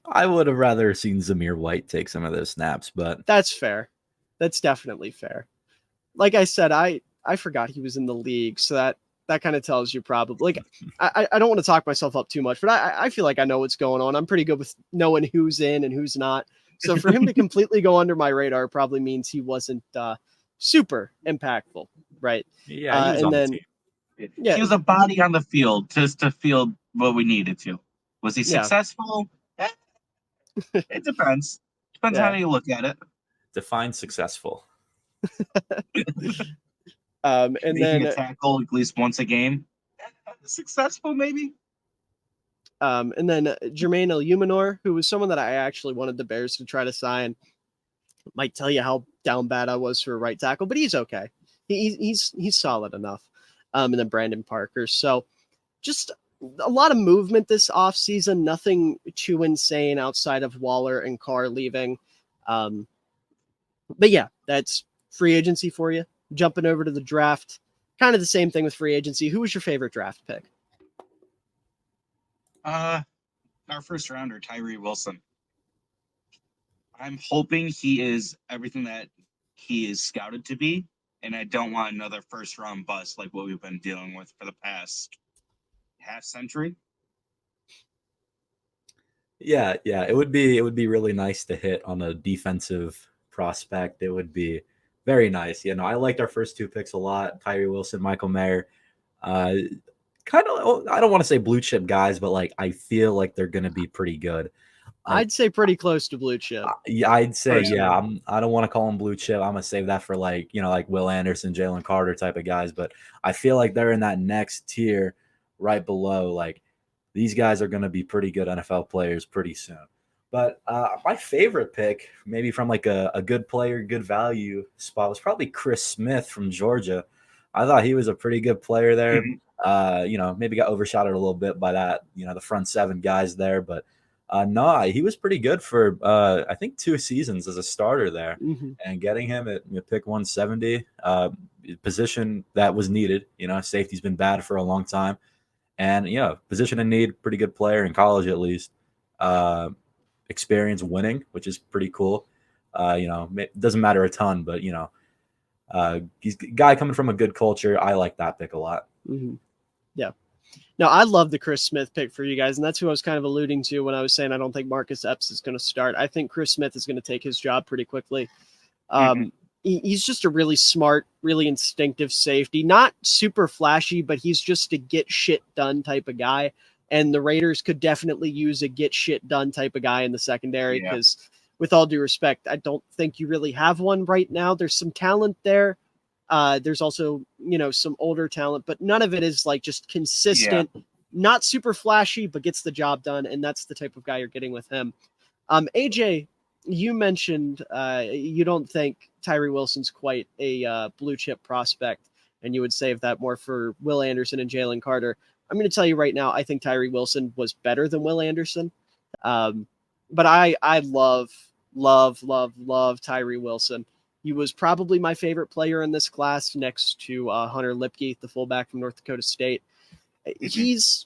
I would have rather seen Zamir White take some of those snaps, but that's fair. That's definitely fair. Like I said, I forgot he was in the league, so that kind of tells you probably. Like I don't want to talk myself up too much, but I feel like I know what's going on. I'm pretty good with knowing who's in and who's not. So for him to completely go under my radar probably means he wasn't super impactful, right? Yeah, he was on the team. Yeah, he was a body on the field just to field what we needed to. Was he successful? It depends. Depends Yeah. how you look at it. Define successful. And Making a then tackle at least once a game. Successful, maybe. Jermaine Illuminor, who was someone that I actually wanted the Bears to try to sign. Might tell you how down bad I was for a right tackle, but he's okay. He's solid enough. And then Brandon Parker. So just a lot of movement this offseason. Nothing too insane outside of Waller and Carr leaving. But yeah, that's free agency for you. Jumping over to the draft. Kind of the same thing with free agency. Who was your favorite draft pick? Our first rounder, Tyree Wilson. I'm hoping he is everything that he is scouted to be, and I don't want another first round bust like what we've been dealing with for the past half century. Yeah, it would be really nice to hit on a defensive prospect. It would be very nice. You know, I liked our first two picks a lot. Tyree Wilson, Michael Mayer. Kind of, I don't want to say blue chip guys, but like I feel like they're going to be pretty good. I'd say pretty close to blue chip. Yeah, I'd say personally. I don't want to call them blue chip. I'm gonna save that for like like Will Anderson, Jalen Carter type of guys. But I feel like they're in that next tier, right below. Like these guys are gonna be pretty good NFL players pretty soon. But my favorite pick, maybe from like a good player, good value spot, was probably Chris Smith from Georgia. I thought he was a pretty good player there. Maybe got overshadowed a little bit by that, the front seven guys there, but no, he was pretty good for I think 2 seasons as a starter there, and getting him at pick 170, position that was needed. Safety's been bad for a long time, and position in need, pretty good player in college at least. Experience winning, which is pretty cool. It doesn't matter a ton, but he's a guy coming from a good culture. I like that pick a lot. Yeah. No, I love the Chris Smith pick for you guys, and that's who I was kind of alluding to when I was saying I don't think Marcus Epps is going to start. I think Chris Smith is going to take his job pretty quickly. He's just a really smart, really instinctive safety. Not super flashy, but he's just a get shit done type of guy. And the Raiders could definitely use a get shit done type of guy in the secondary because, with all due respect, I don't think you really have one right now. There's some talent there. There's also, some older talent, but none of it is like just consistent, not super flashy, but gets the job done. And that's the type of guy you're getting with him. AJ, you mentioned you don't think Tyree Wilson's quite a blue chip prospect, and you would save that more for Will Anderson and Jalen Carter. I'm going to tell you right now, I think Tyree Wilson was better than Will Anderson. But I love Tyree Wilson. He was probably my favorite player in this class next to Hunter Lipke, the fullback from North Dakota State. He's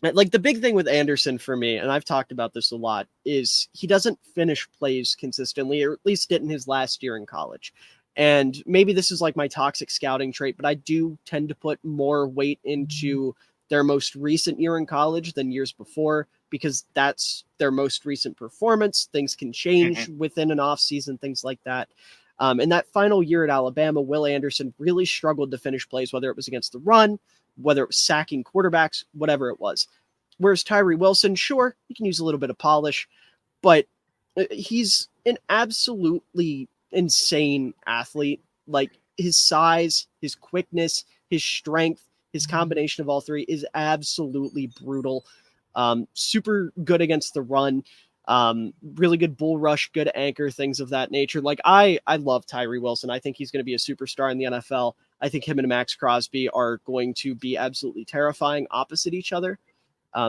like the big thing with Anderson for me, and I've talked about this a lot, is he doesn't finish plays consistently, or at least didn't his last year in college. And maybe this is like my toxic scouting trait, but I do tend to put more weight into their most recent year in college than years before, because that's their most recent performance. Things can change within an offseason, things like that. In that final year at Alabama, Will Anderson really struggled to finish plays, whether it was against the run, whether it was sacking quarterbacks, whatever it was. Whereas Tyree Wilson, sure, he can use a little bit of polish, but he's an absolutely insane athlete. Like his size, his quickness, his strength, his combination of all three is absolutely brutal. Super good against the run. Really good bull rush, good anchor, things of that nature. Like I love Tyree Wilson. I think he's going to be a superstar in the NFL. I think him and Max Crosby are going to be absolutely terrifying opposite each other.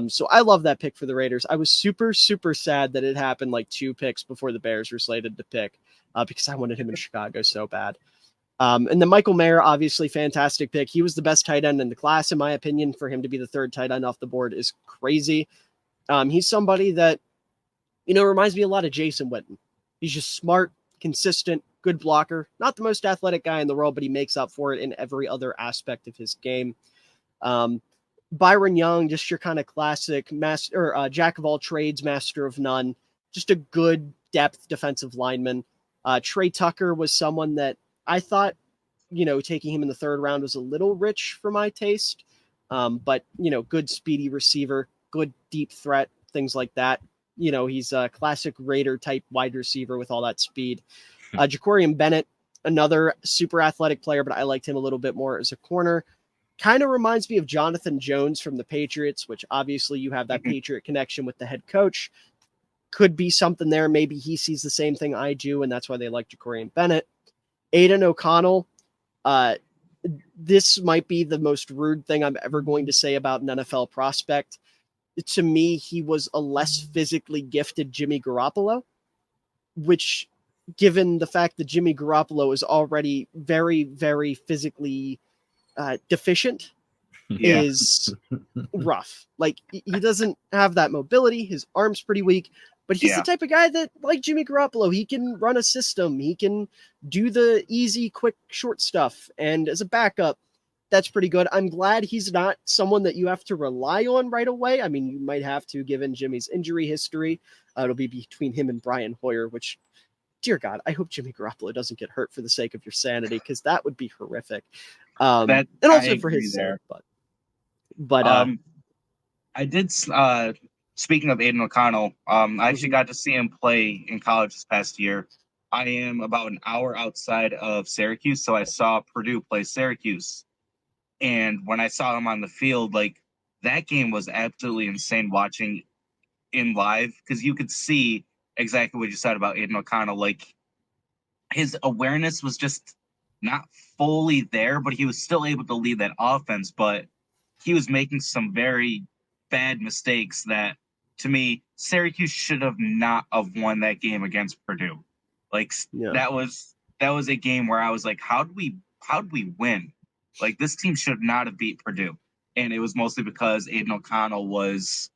So I love that pick for the Raiders. I was super, super sad that it happened like 2 picks before the Bears were slated to pick because I wanted him in Chicago so bad. And then Michael Mayer, obviously fantastic pick. He was the best tight end in the class, in my opinion. For him to be the 3rd tight end off the board is crazy. He's somebody that, reminds me a lot of Jason Witten. He's just smart, consistent, good blocker. Not the most athletic guy in the world, but he makes up for it in every other aspect of his game. Byron Young, just your kind of classic master, jack of all trades, master of none. Just a good depth defensive lineman. Trey Tucker was someone that I thought, taking him in the 3rd round was a little rich for my taste. But good speedy receiver, good deep threat, things like that. He's a classic Raider type wide receiver with all that speed. Jacorian Bennett, another super athletic player, but I liked him a little bit more as a corner. Kind of reminds me of Jonathan Jones from the Patriots, which obviously you have that Patriot connection with the head coach. Could be something there. Maybe he sees the same thing I do, and that's why they like Jacorian Bennett. Aiden O'Connell, this might be the most rude thing I'm ever going to say about an NFL prospect. To me, he was a less physically gifted Jimmy Garoppolo, which, given the fact that Jimmy Garoppolo is already very, very physically deficient, is rough. Like, he doesn't have that mobility. His arm's pretty weak, but he's the type of guy that, like Jimmy Garoppolo, he can run a system. He can do the easy, quick, short stuff. And as a backup, that's pretty good. I'm glad he's not someone that you have to rely on right away. I mean, you might have to, given Jimmy's injury history. It'll be between him and Brian Hoyer, which, dear God, I hope Jimmy Garoppolo doesn't get hurt for the sake of your sanity, because that would be horrific. And also for his sake, but I did. Speaking of Aiden O'Connell, I actually got to see him play in college this past year. I am about an hour outside of Syracuse, so I saw Purdue play Syracuse. And when I saw him on the field, like, that game was absolutely insane watching in live, because you could see exactly what you said about Aiden O'Connell. Like, his awareness was just not fully there, but he was still able to lead that offense. But he was making some very bad mistakes that, to me, Syracuse should have not have won that game against Purdue. Like, that was a game where I was like, how do we win? Like, this team should not have beat Purdue. And it was mostly because Aiden O'Connell was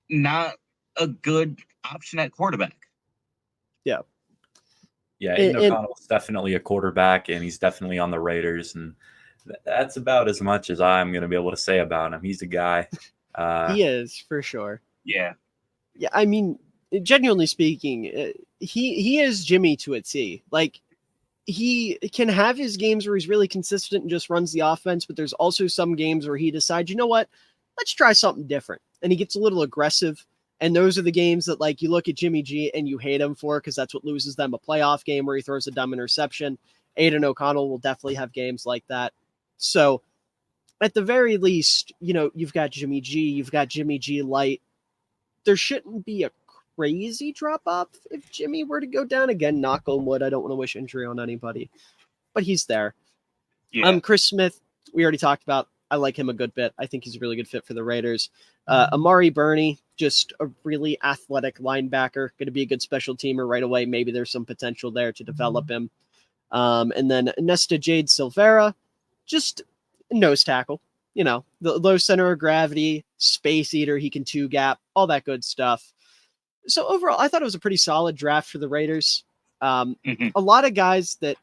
not a good option at quarterback. Yeah. Yeah, Aiden O'Connell is definitely a quarterback, and he's definitely on the Raiders, and that's about as much as I'm going to be able to say about him. He's a guy. He is, for sure. Yeah. Yeah, I mean, genuinely speaking, he is Jimmy to a T. Like, he can have his games where he's really consistent and just runs the offense, but there's also some games where he decides, you know what, let's try something different. And he gets a little aggressive. And those are the games that, like, you look at Jimmy G and you hate him for, because that's what loses them a playoff game where he throws a dumb interception. Aiden O'Connell will definitely have games like that. So at the very least, you've got Jimmy G, you've got Jimmy G light. There shouldn't be a crazy drop off if Jimmy were to go down. Again, knock on wood. I don't want to wish injury on anybody, but he's there. Yeah. Chris Smith, we already talked about. I like him a good bit. I think he's a really good fit for the Raiders. Amari Burney, just a really athletic linebacker, going to be a good special teamer right away. Maybe there's some potential there to develop him. And then Nesta Jade Silvera, just nose tackle. The low center of gravity, space eater. He can two gap, all that good stuff. So overall, I thought it was a pretty solid draft for the Raiders. A lot of guys that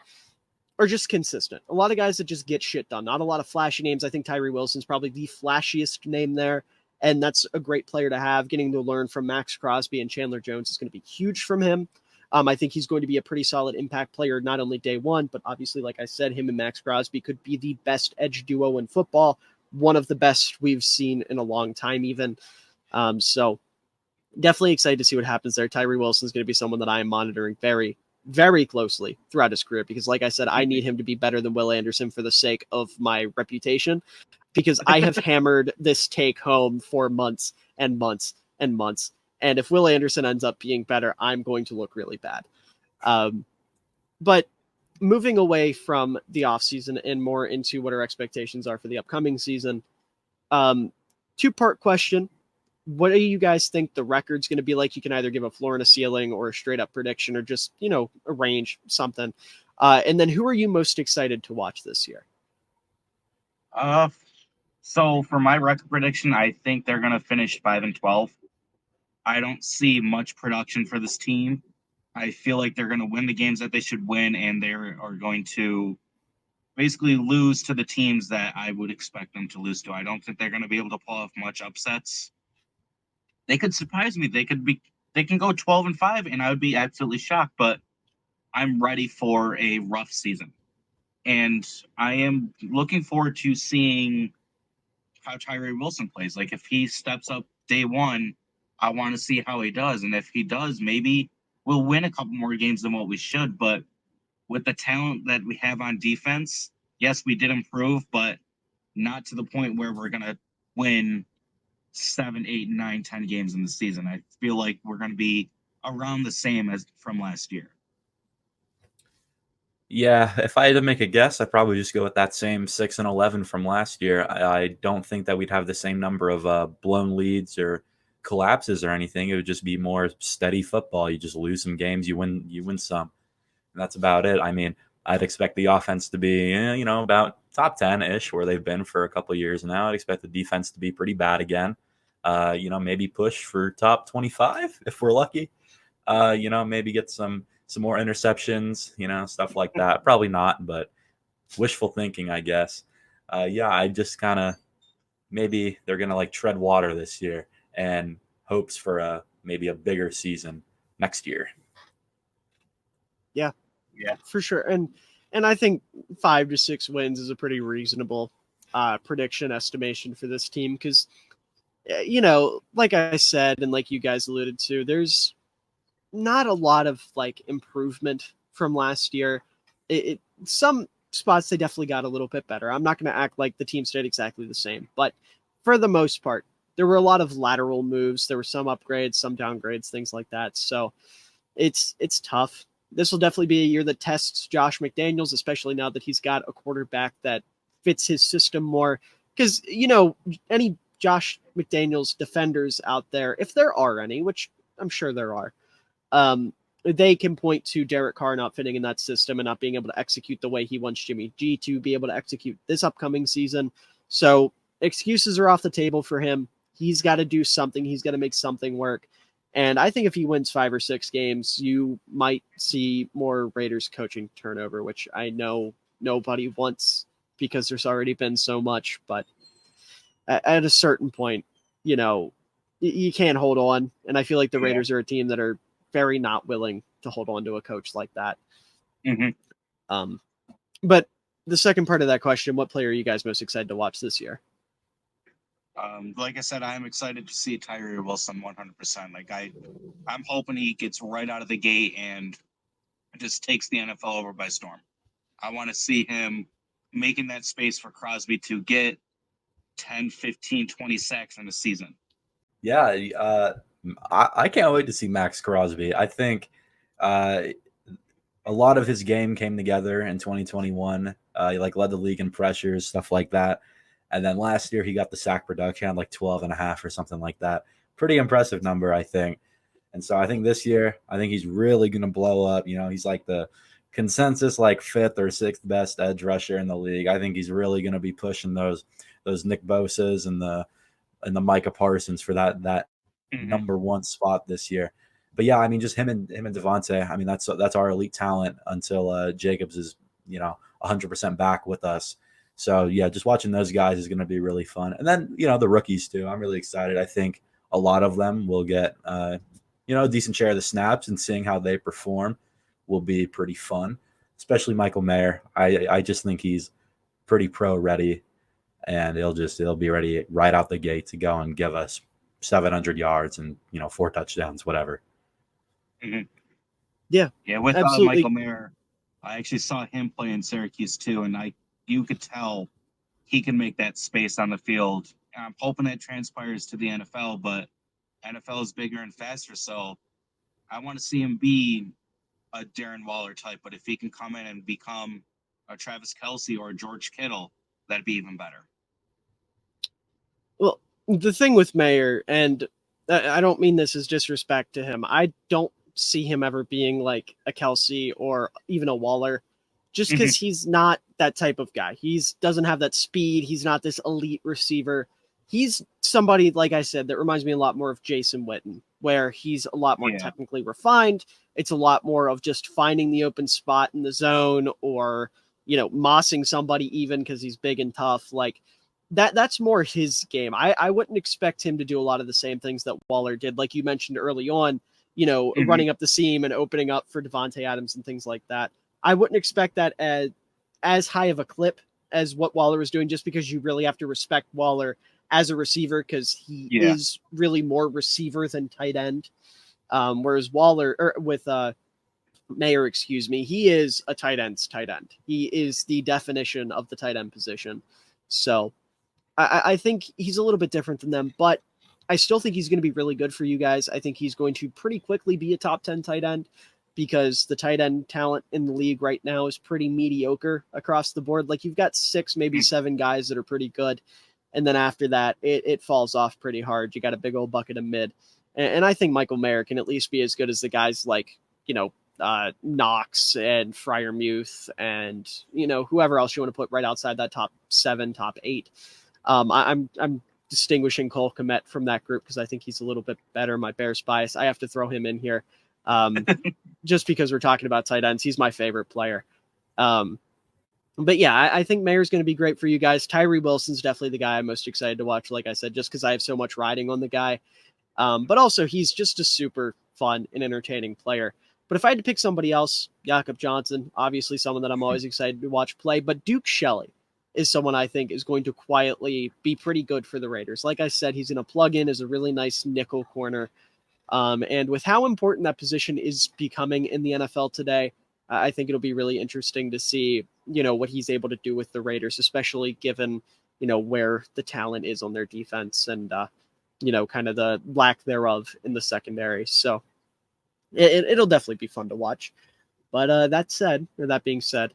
are just consistent. A lot of guys that just get shit done. Not a lot of flashy names. I think Tyree Wilson's probably the flashiest name there, and that's a great player to have. Getting to learn from Max Crosby and Chandler Jones is going to be huge from him. I think he's going to be a pretty solid impact player, not only day one, but obviously, like I said, him and Max Crosby could be the best edge duo in football. One of the best we've seen in a long time, even. So definitely excited to see what happens there. Tyree Wilson is going to be someone that I am monitoring very, very closely throughout his career, because, like I said, I need him to be better than Will Anderson for the sake of my reputation, because I have hammered this take home for months and months and months. And if Will Anderson ends up being better, I'm going to look really bad. But moving away from the offseason and more into what our expectations are for the upcoming season, two-part question. What do you guys think the record's going to be like? You can either give a floor and a ceiling, or a straight up prediction, or just, a range, something. And then who are you most excited to watch this year? So for my record prediction, I think they're going to finish 5-12. I don't see much production for this team. I feel like they're going to win the games that they should win, and they are going to basically lose to the teams that I would expect them to lose to. I don't think they're going to be able to pull off much upsets. They could surprise me. They can go 12-5, and I would be absolutely shocked, but I'm ready for a rough season. And I am looking forward to seeing how Tyree Wilson plays. Like, if he steps up day one I want to see how he does. And if he does, maybe we'll win a couple more games than what we should. But with the talent that we have on defense, yes, we did improve, but not to the point where we're going to win 7, 8, 9, 10 games in the season. I feel like we're going to be around the same as from last year. Yeah, if I had to make a guess, I'd probably just go with that same 6-11 from last year. I don't think that we'd have the same number of blown leads or collapses or anything. It would just be more steady football. You just lose some games, you win some, and that's about it. I mean, I'd expect the offense to be, about top 10-ish where they've been for a couple of years now. I'd expect the defense to be pretty bad again. Maybe push for top 25 if we're lucky. Maybe get some more interceptions, stuff like that. Probably not, but wishful thinking, I guess. I just kind of maybe they're gonna like tread water this year and hopes for maybe a bigger season next year. Yeah, Yeah. for sure. And I think 5 to 6 wins is a pretty reasonable prediction estimation for this team because, like I said, and like you guys alluded to, there's not a lot of like improvement from last year. Some spots they definitely got a little bit better. I'm not going to act like the team stayed exactly the same, but for the most part, there were a lot of lateral moves. There were some upgrades, some downgrades, things like that. So it's tough. This will definitely be a year that tests Josh McDaniels, especially now that he's got a quarterback that fits his system more. Because, any Josh McDaniels defenders out there, if there are any, which I'm sure there are, they can point to Derek Carr not fitting in that system and not being able to execute the way he wants Jimmy G to be able to execute this upcoming season. So excuses are off the table for him. He's got to do something. He's got to make something work. And I think if he wins 5 or 6 games, you might see more Raiders coaching turnover, which I know nobody wants because there's already been so much. But at a certain point, you can't hold on. And I feel like the Raiders are a team that are very not willing to hold on to a coach like that. Mm-hmm. But the second part of that question, what player are you guys most excited to watch this year? Like I said, I'm excited to see Tyree Wilson 100%. Like I'm hoping he gets right out of the gate and just takes the NFL over by storm. I want to see him making that space for Crosby to get 10, 15, 20 sacks in a season. Yeah, I can't wait to see Max Crosby. I think a lot of his game came together in 2021. He led the league in pressures, stuff like that. And then last year he got the sack production at 12 and a half or something like that. Pretty impressive number, I think. And so I think this year, I think he's really going to blow up. He's like the consensus 5th or 6th best edge rusher in the league. I think he's really going to be pushing those Nick Bosa's and the Micah Parsons for that number 1 spot this year. But yeah, I mean, just him and Devontae. I mean, that's our elite talent until Jacobs is 100% back with us. So yeah, just watching those guys is going to be really fun. And then the rookies too. I'm really excited. I think a lot of them will get a decent share of the snaps, and seeing how they perform will be pretty fun. Especially Michael Mayer. I just think he's pretty pro ready, and he'll be ready right out the gate to go and give us 700 yards and 4 touchdowns, whatever. Mm-hmm. Yeah, with absolutely. Michael Mayer, I actually saw him play in Syracuse too, and you could tell he can make that space on the field. And I'm hoping that transpires to the NFL, but NFL is bigger and faster, so I want to see him be a Darren Waller type. But if he can come in and become a Travis Kelce or a George Kittle, that'd be even better. Well, the thing with Mayer, and I don't mean this as disrespect to him, I don't see him ever being like a Kelce or even a Waller, just because he's not that type of guy. He doesn't have that speed. He's not this elite receiver. He's somebody, like I said, that reminds me a lot more of Jason Witten, where he's a lot more technically refined. It's a lot more of just finding the open spot in the zone, or mossing somebody even because he's big and tough. Like that's more his game. I wouldn't expect him to do a lot of the same things that Waller did, like you mentioned early on, running up the seam and opening up for Devontae Adams and things like that. I wouldn't expect that as high of a clip as what Waller was doing, just because you really have to respect Waller as a receiver because he is really more receiver than tight end. Whereas Waller or with Mayer, excuse me, he is a tight end's tight end. He is the definition of the tight end position. So I think he's a little bit different than them, but I still think he's going to be really good for you guys. I think he's going to pretty quickly be a top 10 tight end because the tight end talent in the league right now is pretty mediocre across the board. Like you've got 6, maybe 7 guys that are pretty good. And then after that, it falls off pretty hard. You got a big old bucket of mid. And I think Michael Mayer can at least be as good as the guys like, Knox and Freiermuth and, whoever else you want to put right outside that top 7, top 8. I'm distinguishing Cole Kmet from that group because I think he's a little bit better. My Bears bias. I have to throw him in here just because we're talking about tight ends. He's my favorite player. But yeah, I think Mayer's going to be great for you guys. Tyree Wilson's definitely the guy I'm most excited to watch, like I said, just because I have so much riding on the guy. But also he's just a super fun and entertaining player. But if I had to pick somebody else, Jakob Johnson, obviously someone that I'm always excited to watch play, but Duke Shelley is someone I think is going to quietly be pretty good for the Raiders. Like I said, he's going to plug in as a really nice nickel corner. And with how important that position is becoming in the NFL today, I think it'll be really interesting to see, what he's able to do with the Raiders, especially given, where the talent is on their defense and, kind of the lack thereof in the secondary. So it'll definitely be fun to watch. But that being said,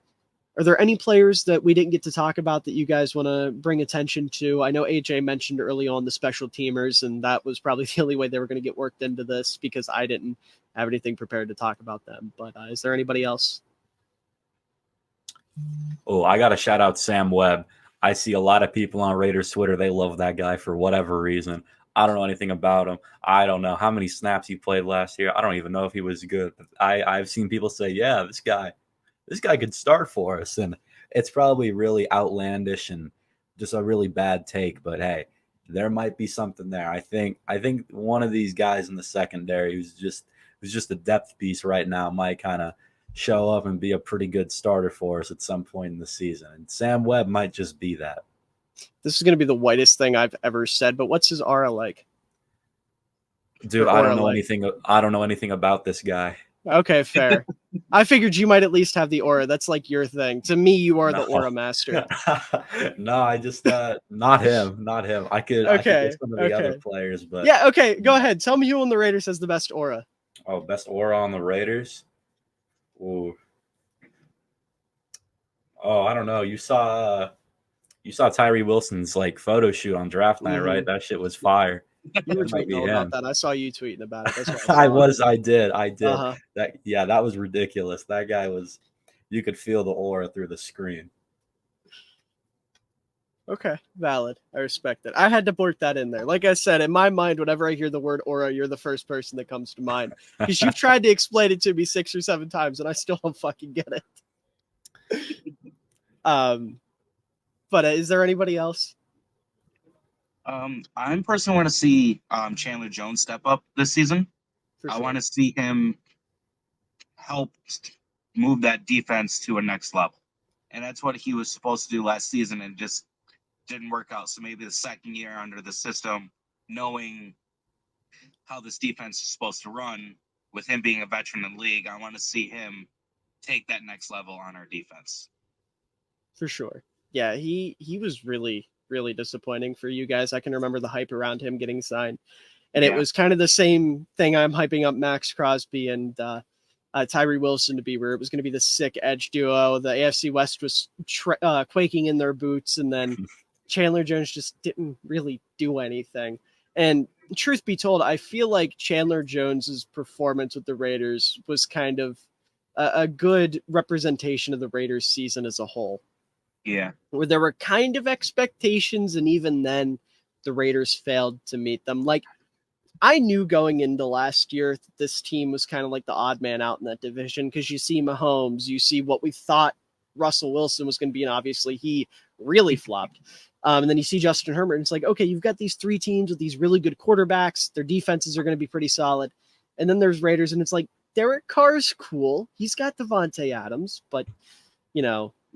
are there any players that we didn't get to talk about that you guys want to bring attention to? I know AJ mentioned early on the special teamers, and that was probably the only way they were going to get worked into this because I didn't have anything prepared to talk about them. But is there anybody else? Oh, I got to shout out Sam Webb. I see a lot of people on Raiders Twitter. They love that guy for whatever reason. I don't know anything about him. I don't know how many snaps he played last year. I don't even know if he was good. But I've seen people say, yeah, this guy could start for us. And it's probably really outlandish and just a really bad take. But hey, there might be something there. I think one of these guys in the secondary who's just a depth piece right now might kind of show up and be a pretty good starter for us at some point in the season. And Sam Webb might just be that. This is going to be the whitest thing I've ever said, but what's his aura like? Dude, I don't know anything. I don't know anything about this guy. Okay, fair. I figured you might at least have the aura. That's like your thing. To me, you are the aura master. No, I just not him. I could get some of the other players, but yeah, okay, go ahead. Tell me who on the Raiders has the best aura. Oh, best aura on the Raiders? Ooh. Oh, I don't know. You saw Tyree Wilson's photo shoot on draft night, right? That shit was fire. You were tweeting about that. I saw you tweeting about it. That's what I did. Uh-huh. That was ridiculous. That guy was, you could feel the aura through the screen. Okay, valid. I respect it. I had to blurt that in there. Like I said, in my mind, whenever I hear the word aura, you're the first person that comes to mind. Because you've tried to explain it to me 6 or 7 times, and I still don't fucking get it. But is there anybody else? I personally want to see Chandler Jones step up this season. Sure. I want to see him help move that defense to a next level. And that's what he was supposed to do last season and just didn't work out. So maybe the second year under the system, knowing how this defense is supposed to run, with him being a veteran in the league, I want to see him take that next level on our defense. For sure. Yeah, he was really, really disappointing for you guys. I can remember the hype around him getting signed. And it was kind of the same thing I'm hyping up Max Crosby and Tyree Wilson to be, where it was going to be the sick edge duo. The AFC West was quaking in their boots, and then Chandler Jones just didn't really do anything. And truth be told, I feel like Chandler Jones's performance with the Raiders was kind of a good representation of the Raiders season as a whole. Yeah. Where there were kind of expectations, and even then the Raiders failed to meet them. Like, I knew going into last year that this team was kind of like the odd man out in that division, because you see Mahomes, you see what we thought Russell Wilson was going to be, and obviously he really flopped. And then you see Justin Herbert, and it's like, okay, you've got these 3 teams with these really good quarterbacks. Their defenses are going to be pretty solid. And then there's Raiders, and it's like, Derek Carr's cool. He's got Devontae Adams, but,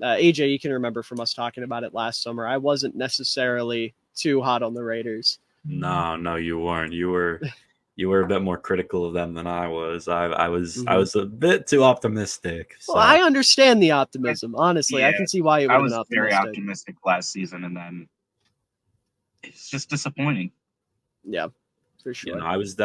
AJ, you can remember from us talking about it last summer, I wasn't necessarily too hot on the Raiders. No, you weren't. You were a bit more critical of them than I was. I Mhm. was a bit too optimistic. Well, So I understand the optimism. Honestly, I Yeah, can see why you would I have been was very optimistic. optimistic last season, and then it's just disappointing. Yeah, for sure. I was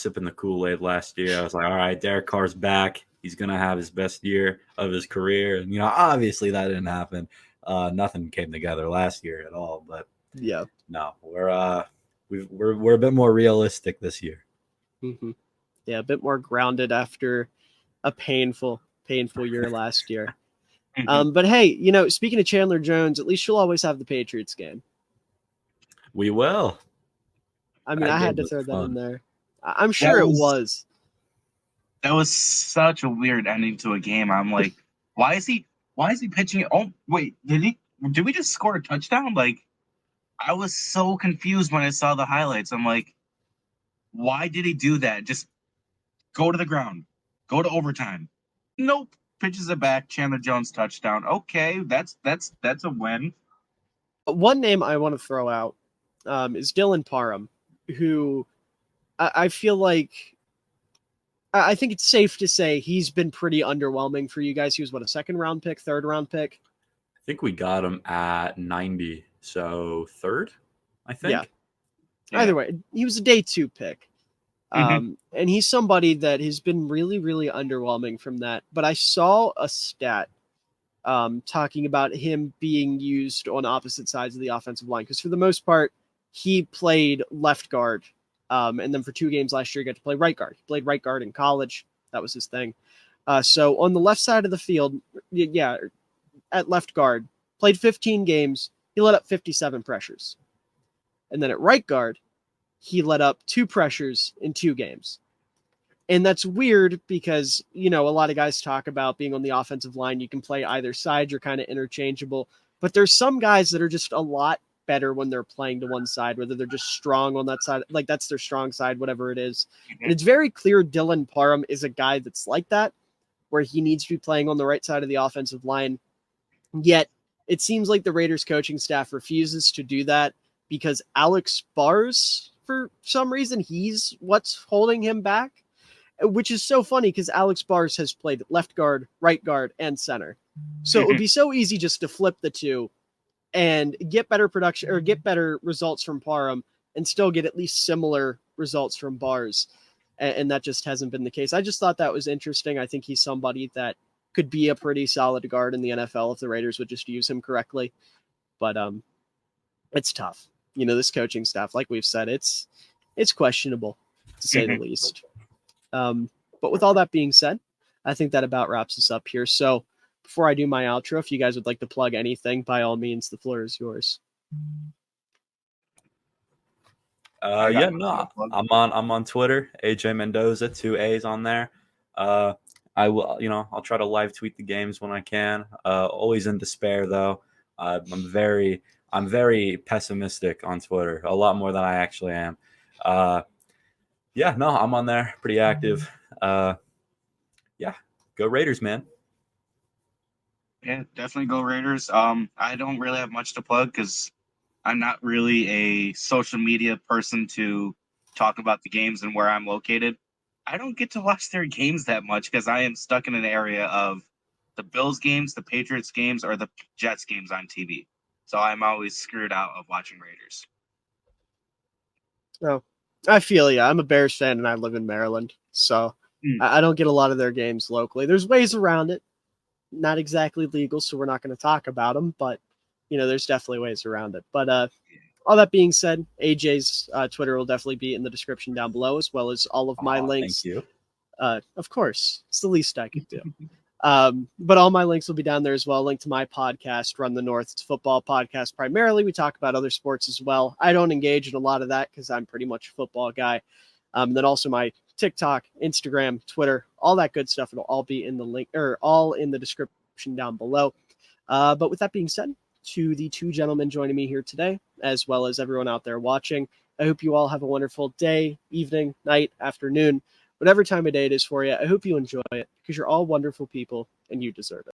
sipping the Kool-Aid last year. I was like, all right, Derek Carr's back. He's gonna have his best year of his career, and obviously that didn't happen. Nothing came together last year at all. But Yeah. no, we're a bit more realistic this year. Mm-hmm. Yeah, a bit more grounded after a painful year last year. But hey, speaking of Chandler Jones, at least you'll always have the Patriots game. We will. I mean, That I had game to was throw that in fun. there. I'm sure it was. That was such a weird ending to a game. I'm like, why is he pitching it? Oh wait, did we just score a touchdown? Like, I was so confused when I saw the highlights. I'm like, why did he do that? Just go to the ground, go to overtime. Nope, pitches it back. Chandler Jones touchdown. Okay, that's a win. One name I want to throw out is Dylan Parham, who I feel like I think it's safe to say he's been pretty underwhelming for you guys. He was a second round pick, third round pick. I think we got him at 90, so third, I think. Yeah. Either way, he was a day 2 pick. And he's somebody that has been really, really underwhelming from that. But I saw a stat talking about him being used on opposite sides of the offensive line. Because for the most part, he played left guard. And then for 2 games last year, he got to play right guard. He played right guard in college. That was his thing. So on the left side of the field, at left guard, played 15 games. He let up 57 pressures. And then at right guard, he let up 2 pressures in 2 games. And that's weird because, a lot of guys talk about being on the offensive line. You can play either side. You're kind of interchangeable. But there's some guys that are just a lot better when they're playing to one side, whether they're just strong on that side, like that's their strong side, whatever it is. And it's very clear Dylan Parham is a guy that's like that, where he needs to be playing on the right side of the offensive line. Yet it seems like the Raiders coaching staff refuses to do that because Alex Bars, for some reason, he's what's holding him back, which is so funny because Alex Bars has played left guard, right guard, and center. So it would be so easy just to flip the two and get better production or get better results from Parham and still get at least similar results from Bars. And that just hasn't been the case. I just thought that was interesting. I think he's somebody that could be a pretty solid guard in the NFL if the Raiders would just use him correctly. But it's tough. This coaching staff, like we've said, it's questionable to say the least. But with all that being said, I think that about wraps us up here. So before I do my outro, if you guys would like to plug anything, by all means, the floor is yours. I'm on Twitter, AJ Mendoza, 2 A's on there. I will, I'll try to live tweet the games when I can. Always in despair though. I'm very pessimistic on Twitter, a lot more than I actually am. I'm on there, pretty active. Go Raiders, man. Yeah, definitely go Raiders. I don't really have much to plug because I'm not really a social media person to talk about the games and where I'm located. I don't get to watch their games that much because I am stuck in an area of the Bills games, the Patriots games, or the Jets games on TV. So I'm always screwed out of watching Raiders. Oh, I feel you. I'm a Bears fan and I live in Maryland. So I don't get a lot of their games locally. There's ways around it. Not exactly legal, so we're not going to talk about them, but there's definitely ways around it. But all that being said, AJ's Twitter will definitely be in the description down below, as well as all of my links. Thank you. Of course, it's the least I could do. But all my links will be down there as well. Link to my podcast, Run the North. It's a football podcast primarily. We talk about other sports as well. I don't engage in a lot of that because I'm pretty much a football guy. Then also my TikTok, Instagram, Twitter, all that good stuff. It'll all be in the link or all in the description down below. But with that being said, to the 2 gentlemen joining me here today, as well as everyone out there watching, I hope you all have a wonderful day, evening, night, afternoon, whatever time of day it is for you. I hope you enjoy it because you're all wonderful people and you deserve it.